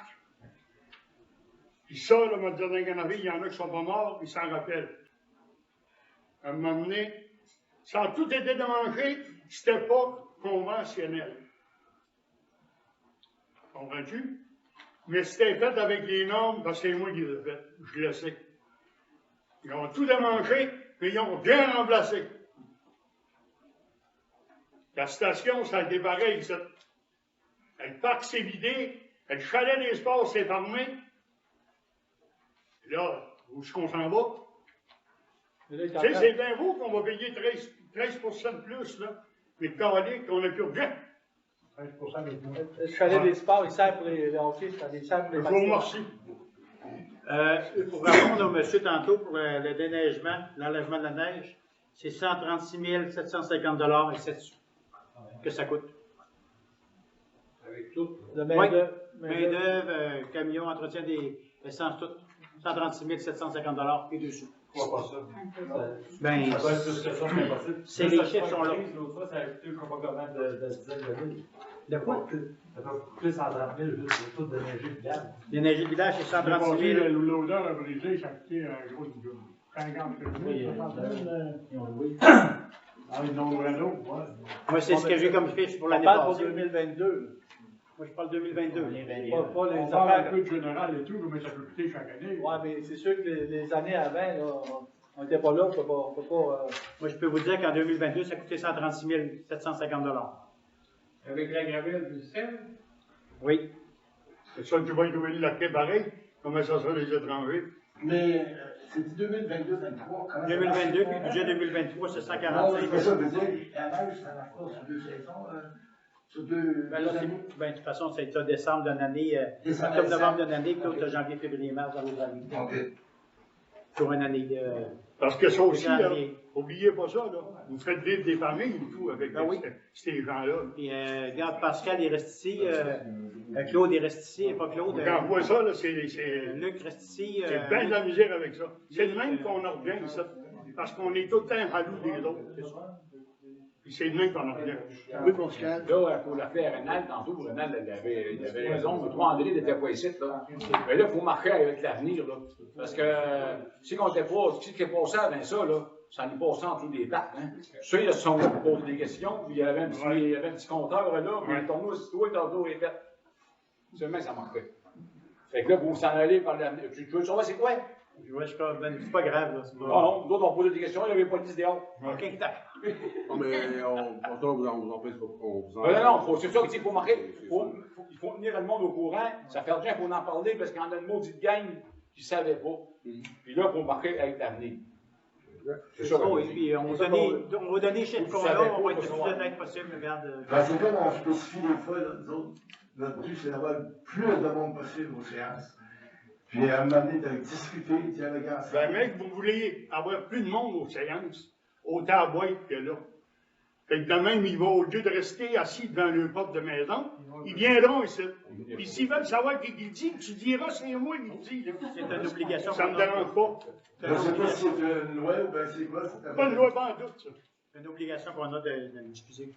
Puis ça, là, on va dire, dans le Canada, il y en a qui sont pas morts, ils s'en rappellent. À un moment donné, ça a tout été démanché, c'était pas conventionnel. Comprends-tu? Mais c'était fait avec les normes, parce que c'est moi qui l'ai fait, je le sais. Ils ont tout démanché, mais ils ont bien remplacé. La station, ça a été pareil, ça. Le parc s'est vidé, le chalet des sports s'est fermé. Là, où est-ce qu'on s'en va? Tu sais, c'est bien beau qu'on va payer 13% de plus, là. Mais calé, qu'on n'a plus rien. 13% de plus. Le chalet des sports, il sert pour les hockey, il sert pour les Je vous remercie. Pour répondre au monsieur tantôt pour le déneigement, l'enlèvement de la neige, c'est 136 750 $ et 7 sous que ça coûte. Avec tout. Main-d'œuvre, camion, entretien des essences, tout. 136 750 $ et 2 sous. Pourquoi pas ça? Ben, Ça doit être plus que ça, c'est impossible. c'est les chiffres sont là. L'autre fois, ça a coûté, je ne sais pas combien de dizaines de mille. De quoi? Ça peut coûter 130 000 juste pour tout déneiger le village. Déneiger le village, c'est 136 000. L'odeur a brisé, ça a coûté un gros 50 000, 60 000. Ils ont loué. Ah, ils ont loué un autre, ouais. Moi, c'est ce que j'ai comme fiche pour On l'année parle pour passée. 2022. Moi, je parle 2022. Pas les On parle un affaires. peu de général et tout, mais ça peut coûter chaque année. Ouais, mais c'est sûr que les années avant, là, on n'était pas là, on peut pas. Moi, je peux vous dire qu'en 2022, ça a coûté 136 750 $. Avec la gravelle du sel? Oui. C'est ça que tu vas y trouver le quai pareil, comment ça sera les étrangers. Mais c'est 2022-2023. 2022, puis le budget 2023, c'est 145 000. Ça veut dire, la neige, ça marche pas sur 2 saisons. Sur deux. Ben là, de toute façon, c'est ça, décembre d'une année, Décembre, octobre-novembre d'une année, puis l'autre janvier, février, mars dans l'autre année. OK. Pour une année. Parce que ça aussi, là, janvier. oubliez pas ça, là. Vous faites vivre des familles et tout avec oui. ces gens-là. Puis, regarde, Pascal, il reste ici. Claude, il reste ici. Pas Claude. Quand on voit ça, là, c'est Luc reste ici. bien de la misère avec ça. C'est le même qu'on en revient, ça. Parce qu'on est tout le temps jaloux des autres, c'est ça. Puis c'est le même qu'on en revient. Oui, Pascal. Là, pour l'affaire Rénal, tantôt, Rénal, il avait raison. Le 3 André n'était pas ici, là. Mais là, il faut marquer avec l'avenir, là. Parce que si on n'était pas, ce qui est passé avant ça, là, ça nous passait en dessous des pattes, hein. Ceux, ils se sont là pour poser des questions, puis il y avait un petit compteur, là, puis ton mot, si toi, ton dos est fait. Seulement, ça marquait. Fait que là, vous s'en allez par l'avenir. Tu veux savoir c'est quoi? Ouais, c'est pas grave, là. Non, d'autres ont posé des questions, il n'y avait pas de dehors. OK, d'accord. Non, mais on vous empêche pas. Non, c'est ça qu'il faut marquer. Il faut tenir le monde au courant. Ça fait bien qu'on en parler parce qu'il y en a une maudite gang qui ne savait pas. Puis là, il faut marquer avec l'avenir. C'est ça. Oui, puis on va donner chez le là, on va être le plus honnête possible, regarde. C'est comme on spécifie des fois, là, nous autres, notre but, c'est d'avoir le plus de monde possible aux séances. Puis à un moment donné, de discuter, dialoguer ensemble. Ben, mec, vous voulez avoir plus de monde aux séances, autant à boîte que là. Fait que de même, ils vont, au lieu de rester assis devant le porte de maison, ils viendront ici. Puis s'ils veulent savoir qui dit, tu diras, c'est moi qui dis. C'est une obligation. Ça ne me dérange pas. Je ne sais pas si c'est une loi ou bien c'est quoi. C'est pas une loi, pas en doute, ça. C'est une obligation qu'on a de diffuser.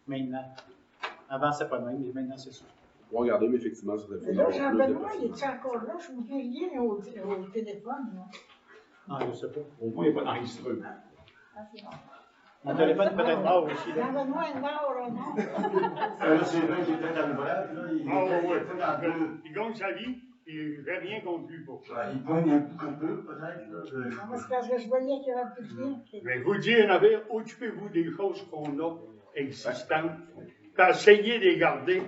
Maintenant. Avant, c'est pas le même, mais maintenant, c'est ça. On va regarder, mais effectivement, ça serait Là, Jean-Benoît, il est encore là? Je vous dis rien au téléphone. Là. Ah, je sais pas. Au moins, il n'est pas enregistré. Mon téléphone peut être mort aussi. Là. Donne-moi un or, non? Là, c'est vrai qu'il était à l'ouvrage, là. Il était dans deux. Il gagne sa vie, puis j'ai rien contre lui pour ça. Il pogne un coup de peu, peut-être, là. Non, mais c'est parce que je voyais qu'il y avait plus de rien. Mais vous dire, Navire, occupez-vous des choses qu'on a existantes, puis essayez de les garder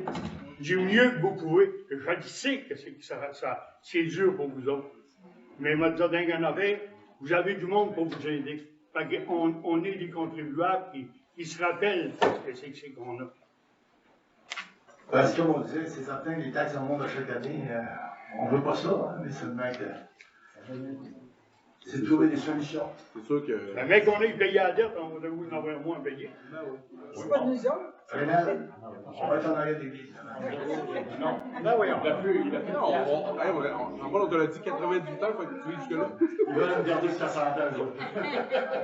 du mieux que vous pouvez. Je sais que c'est dur pour vous autres. Mais moi, je dis d'un Navire, vous avez du monde pour vous aider. Fait qu'on est des contribuables qui se rappellent ce que c'est qu'on a. Parce que, comme on disait, c'est certain que les taxes en montent à chaque année. On veut pas ça, hein, mais seulement que c'est de trouver des solutions. C'est sûr que. Le mec, on est payé à la dette, on va en avoir moins à payer. C'est pas nous autres. Rénal, on va être en arrière d'église. Non. Ben oui, Il a plus. On te l'a dit 98 ans, faut que tu vis jusque-là. Ils veulent me garder jusqu'à 100 ans, eux autres.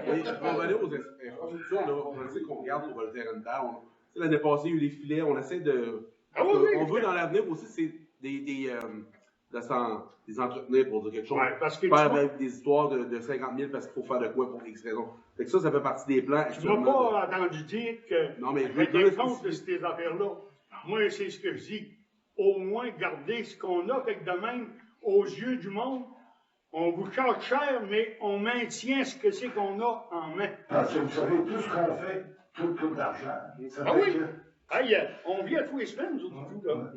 Et on va aller aux infrastructures, là, on sait qu'on regarde pour Voltaire Down. L'année passée, il y a eu les filets, on essaie de. On veut dans l'avenir aussi, c'est des entretenir pour dire quelque chose. Ouais, parce que pas avec des histoires de 50 000 parce qu'il faut faire de quoi pour X raison. Fait que ça fait partie des plans. Tu ne m'as pas entendu dire que non, mais j'étais contre ces affaires-là. Moi, c'est ce que je dis. Au moins, garder ce qu'on a, fait que de même, aux yeux du monde, on vous charge cher, mais on maintient ce que c'est qu'on a en main. Parce que vous savez, tout ce qu'on fait, tout coûte de l'argent. Ah oui? Aïe, on vit à tous les semaines, nous autres, là.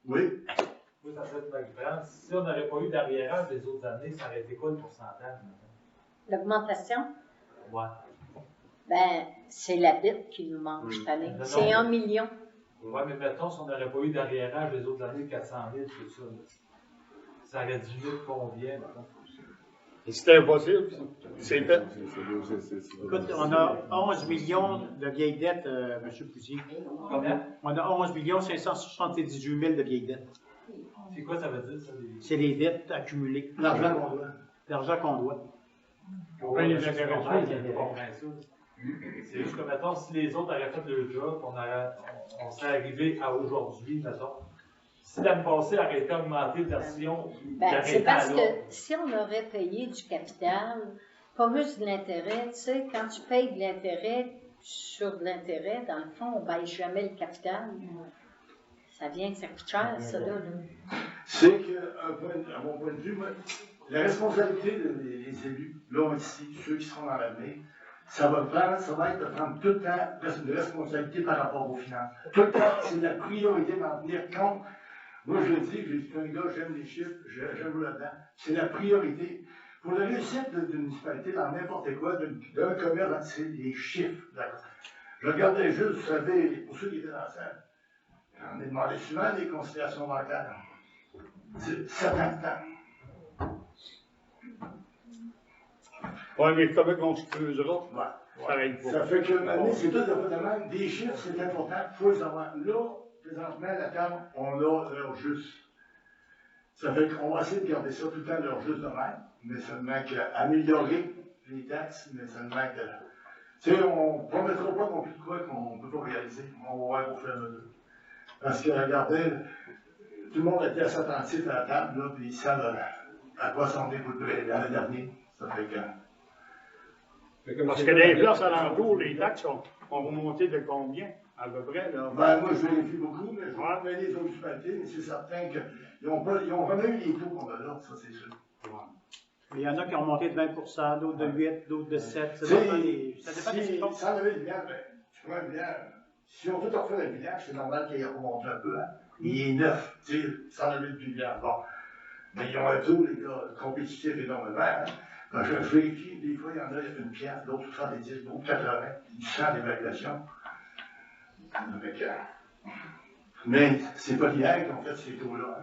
Oui. Oui, ça serait ma différence. Si on n'aurait pas eu d'arriérage des autres années, ça aurait été quoi le pourcentage? L'augmentation? Ouais. Ben, c'est la bite qui nous manque cette année. C'est 1 million. Oui, mais mettons, si on n'aurait pas eu d'arriérage les autres années, 400 000, tout ça, ça aurait diminué de combien, maintenant? C'était impossible, c'est fait. Écoute, on a 11 millions de vieilles dettes, M. Pouzy. Combien? On a 11 578 000 de vieilles dettes. C'est quoi ça veut dire, ça? C'est les dettes accumulées. L'argent qu'on doit. L'argent qu'on doit. On paye les intérêts. C'est juste que, mettons, si les autres auraient fait le job, on serait arrivé à aujourd'hui, mettons. Si l'année passée aurait été augmentée de version, Ben, c'est parce que si on aurait payé du capital, pas juste de l'intérêt, tu sais, quand tu payes de l'intérêt sur de l'intérêt, dans le fond, on ne baisse jamais le capital. Ça vient que ça coûte cher, ça, là. C'est que, à mon point de vue, moi, la responsabilité des élus, là, ici, ceux qui seront dans l'avenir, ça va être de prendre tout le temps une responsabilité par rapport aux finances. Tout le temps, c'est la priorité d'en tenir compte. Moi, je le dis, je suis un gars, j'aime les chiffres, j'aime là-dedans. C'est la priorité. Pour la réussite d'une municipalité, dans n'importe quoi, d'un commerce, c'est les chiffres. Je regardais juste, vous savez, pour ceux qui étaient dans la salle, j'en ai demandé souvent des conciliations bancaires. C'est 7 ans de temps. Oui, mais comment qu'on se creusera? Ouais. Ça fait que maintenant, c'est tout de même. Des chiffres, c'est important, il faut les avoir. Là, présentement, à la table, on a l'heure juste. Ça fait qu'on va essayer de garder ça tout le temps l'heure juste de même, mais seulement qu'améliorer les taxes, mais seulement que. Tu sais, on ne promettra pas non plus de quoi qu'on ne peut pas réaliser. On va voir au fur et à mesure. Parce que, regardez, tout le monde était assez attentif à la table, là, puis ils savent à quoi s'en est l'année dernière. Ça fait que. Parce que les places alentours, les taxes ont remonté de combien, à peu près, là? Ben, moi, je vérifie beaucoup, mais je vois les autres municipalités, mais c'est certain qu'ils ont vraiment eu les taux qu'on a là, ça, c'est sûr. Il y en a qui ont monté de 20 d'autres de 8, d'autres de 7. Ça dépend des si, sans lever le village, ben, tu vois, un village, si on veut refaire le village, c'est normal qu'il remonte un peu, hein. Il est neuf, tu sais, sans lever le village. Bon. Mais ils ont un taux, les gars, compétitif énormément, hein. Quand je vérifie, des fois, il y en a une pièce, d'autres 70, d'autres 80, du 100 d'évaluation. Mais c'est pas l'hier qu'on fait ces taux-là.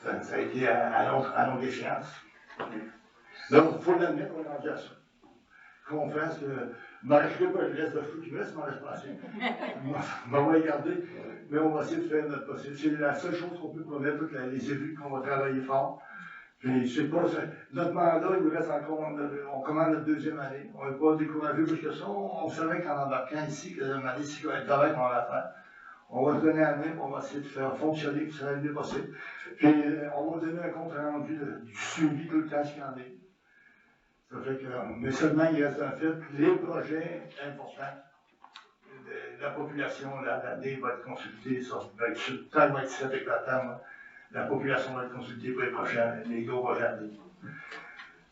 Hein. Ça a été à longue échéance. Donc, il faut l'admettre, on est rendu à ça. Qu'on fasse que. Je ne m'arrêterai pas, je laisse de fou qui me laisse, je m'en laisse pas assez. On va regarder, mais on va essayer de faire notre possible. C'est la seule chose qu'on peut promettre, toutes les élus, qu'on va travailler fort. Puis, je sais pas, notre mandat, il nous reste encore, on commande notre deuxième année. On ne va pas décourager plus que ça. On savait qu'en embarquant ici, que la deuxième année, c'est le travail qu'on va faire. On va se donner la main, on va essayer de faire fonctionner, puis ça va le mieux possible. Puis, on va donner un compte rendu du suivi tout le temps qu'il y en est. Ça fait que, mais seulement il reste en fait les projets importants. La population, l'année va être consultée, ça va être fait avec la table. La population va être consultée pour les prochains, les gros projets.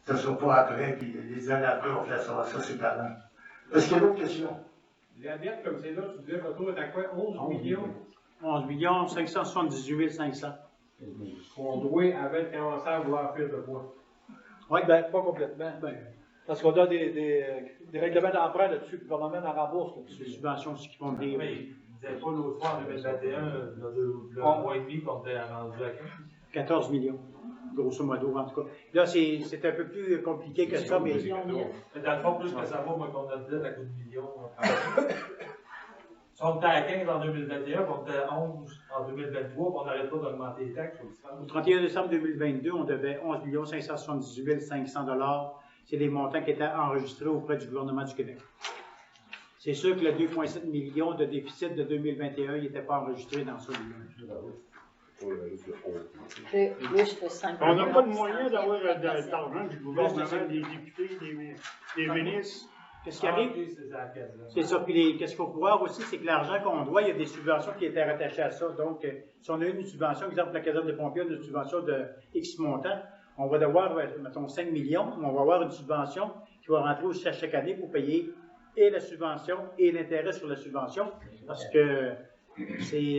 Ça ne sera pas après, puis les années après, on fait ça, c'est avant. Est-ce qu'il y a d'autres questions? La dette, comme c'est là, tu disais, le taux est à quoi? 11 millions? 11 578 500. On doit, avec commencer à vouloir faire de quoi? Oui, bien, pas complètement. Parce qu'on a des règlements d'emprunt là-dessus, le gouvernement en rembourse là-dessus. Les subventions aussi qui vont venir. Mais ils ne disaient pas l'autre fois en 2021, le mois et demi qu'on était rendu à 14 millions, grosso modo, en tout cas. Là, c'est un peu plus compliqué que ça, mais... Mais dans le fond, plus que ça va, moi, qu'on a de dette à coup de millions. Si on était à 15 en 2021, puis on était à 11 en 2023, puis on n'arrête pas d'augmenter les taxes. Au 31 décembre 2022, on devait 11 578 500 $. C'est les montants qui étaient enregistrés auprès du gouvernement du Québec. C'est sûr que le 2,7 millions de déficit de 2021 n'était pas enregistré dans ça. On n'a pas de moyen d'avoir de l'argent du gouvernement, des députés, des ministres. Qu'est-ce qui arrive? C'est ça. Puis qu'est-ce qu'il faut voir aussi, c'est que l'argent qu'on doit, il y a des subventions qui étaient rattachées à ça. Donc, si on a une subvention, exemple, la caserne des pompiers, une subvention de X montant, on va devoir, mettons, 5 millions, on va avoir une subvention qui va rentrer aussi à chaque année pour payer et la subvention et l'intérêt sur la subvention. Parce que c'est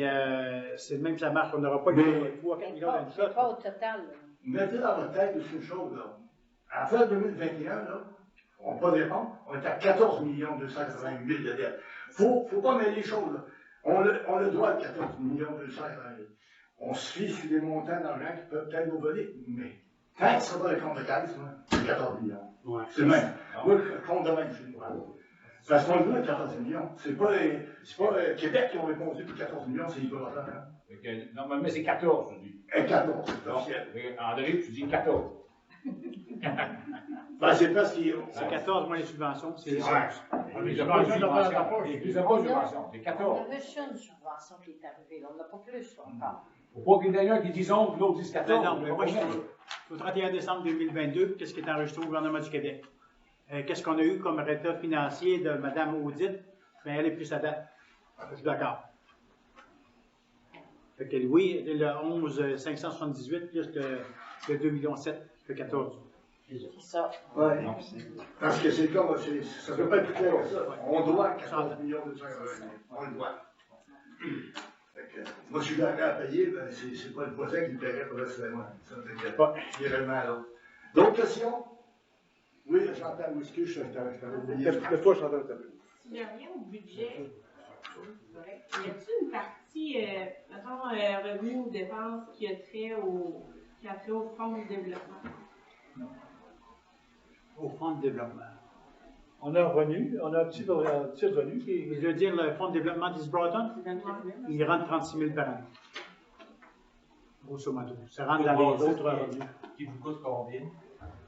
même ça marche. On n'aura pas 3-4 millions d'une shot. Pas au total. Mettez dans votre tête aussi une chose, là. À la fin 2021, là, on n'a pas de réponse. On est à 14 288 000 de dettes. Faut pas mêler les choses, là. On le doit à 14 288 000. On se fie sur des montants d'argent qui peuvent peut-être nous voler, mais tant que ça va le compte de caisse, c'est 14 millions. Ouais. C'est le même. Moi, le compte de même chez nous. Parce qu'on le doit à 14 millions. C'est pas Québec qui ont répondu pour 14 millions, c'est hypothèque. Hein? Normalement, c'est 14, tu dis. 14, c'est officiel. André, tu dis 14. Ben, c'est parce qu'il. C'est 14 moins les subventions. C'est ça. Les subventions, c'est 14. On a reçu une subvention qui est arrivée, là. On n'a pas plus encore. Faut pas qu'il y en ait un qui dise 11 et l'autre dise 14. Non, mais moi, au 31 décembre 2022, qu'est-ce qui est enregistré au gouvernement du Québec? Qu'est-ce qu'on a eu comme résultat financier de Mme Audit? Bien, elle est plus à date. Je suis d'accord. Fait que oui, le 11 578 plus le 2,7 millions, le 14. C'est ça. Oui. Parce que c'est comme, ça ne peut pas être plus clair que ça. On doit 14 millions de $. On le doit. Moi, je suis d'accord à payer, ben, c'est pas le projet qui me paierait pour le reste. Ça me fait pas. Il est réellement là. D'autres questions? Oui, Chantal, où est-ce que je t'avais Lève-toi, Chantal, t'as vu. Si je reviens au budget, y a-t-il une partie, mettons, revenus ou dépenses qui a trait au fonds de développement? Non. Au fonds de développement. On a un revenu, on a un petit revenu qui. Je veux dire, le fonds de développement d'East Broughton, il rentre 36 000 par an. Grosso modo. Ça rentre dans les autres revenus. Qui vous coûte combien?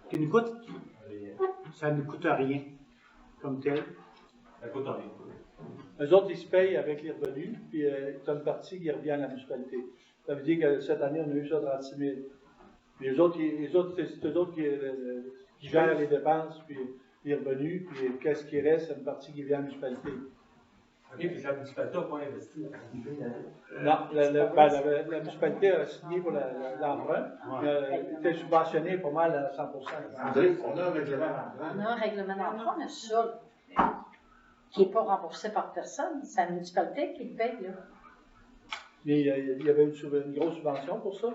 Qui nous coûte? Ça ne nous coûte rien, comme tel. Ça coûte rien. Eux autres, ils se payent avec les revenus, puis tu as une partie qui revient à la municipalité. Ça veut dire que cette année, on a eu ça 36 000. Puis eux autres, c'est eux autres qui gèrent les dépenses, puis les revenus, puis qu'est-ce qui reste, c'est une partie qui vient à la municipalité. OK, puis la municipalité n'a pas investi. Non, la municipalité a signé pour l'emprunt. Elle était subventionnée pas mal à 100%. On a un règlement d'emprunt. On a un règlement d'emprunt, on a ça, qui n'est pas remboursé par personne. C'est la municipalité qui le paye, là. Mais il y avait une grosse subvention pour ça?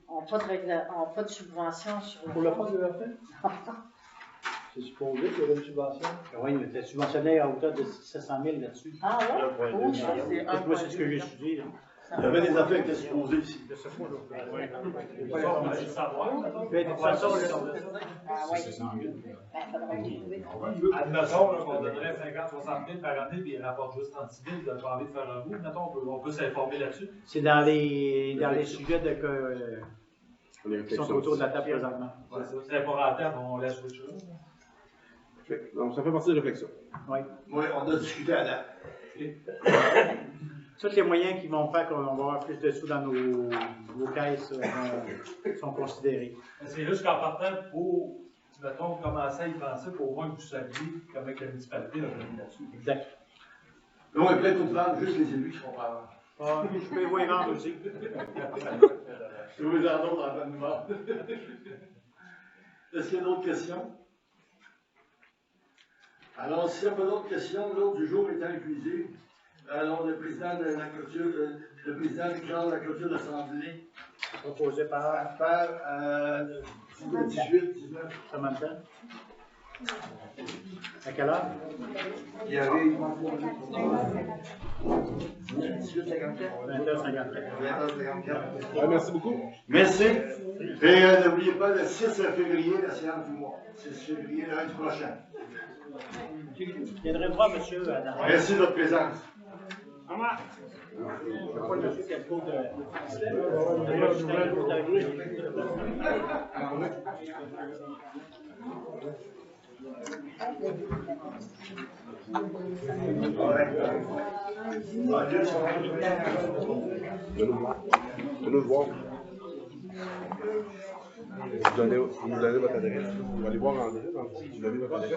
On n'a pas de subvention sur Pour le fonds de développement? C'est supposé qu'il y avait une subvention. Oui, il était subventionné à hauteur de 700 000 là-dessus. Ah ouais? Moi, c'est ce que j'ai étudié. Il y avait des affaires qui étaient supposées ici. De ce fonds-là. On va le savoir. Mais de toute façon, admettons qu'on donnerait 50-60 000 par année, puis il rapporte juste 36 000, vous n'avez pas envie de faire un bout. Mettons, on peut s'informer là-dessus. c'est dans les sujets qui sont autour de la table présentement. C'est pas rentable, on laisse autre chose. Donc, ça fait partie de la réflexion. Oui. Oui, on a discuté à date. Tous les moyens qui vont faire qu'on va avoir plus de sous dans nos caisses sont considérés. C'est juste qu'en partant, pour mettons, commençait à y penser pour au moins que vous saviez comment la municipalité a gagné là-dessus. Exact. Là, on est prêt tout vendre, juste les élus qui seront pas. Ah, je peux vous y vendre aussi. Je vous en donne dans la bonne humeur. Est-ce qu'il y a d'autres questions? Alors, s'il n'y a pas d'autres questions, l'ordre du jour étant épuisé, alors le président de la clôture, le président déclare la clôture de l'Assemblée. Proposé par 18, 19. en même temps. À quelle heure? Il y avait 18h54. 20h54. Merci beaucoup. Merci. Et n'oubliez pas, le 6 février, la séance du mois. 6 février, lundi prochain. Je viendrai voir monsieur Adam. Merci de votre présence. Au revoir. Je ne sais pas monsieur quel cours de... De nous voir. Vous nous donnez votre adresse. On va aller voir André. Vous donnez votre adresse.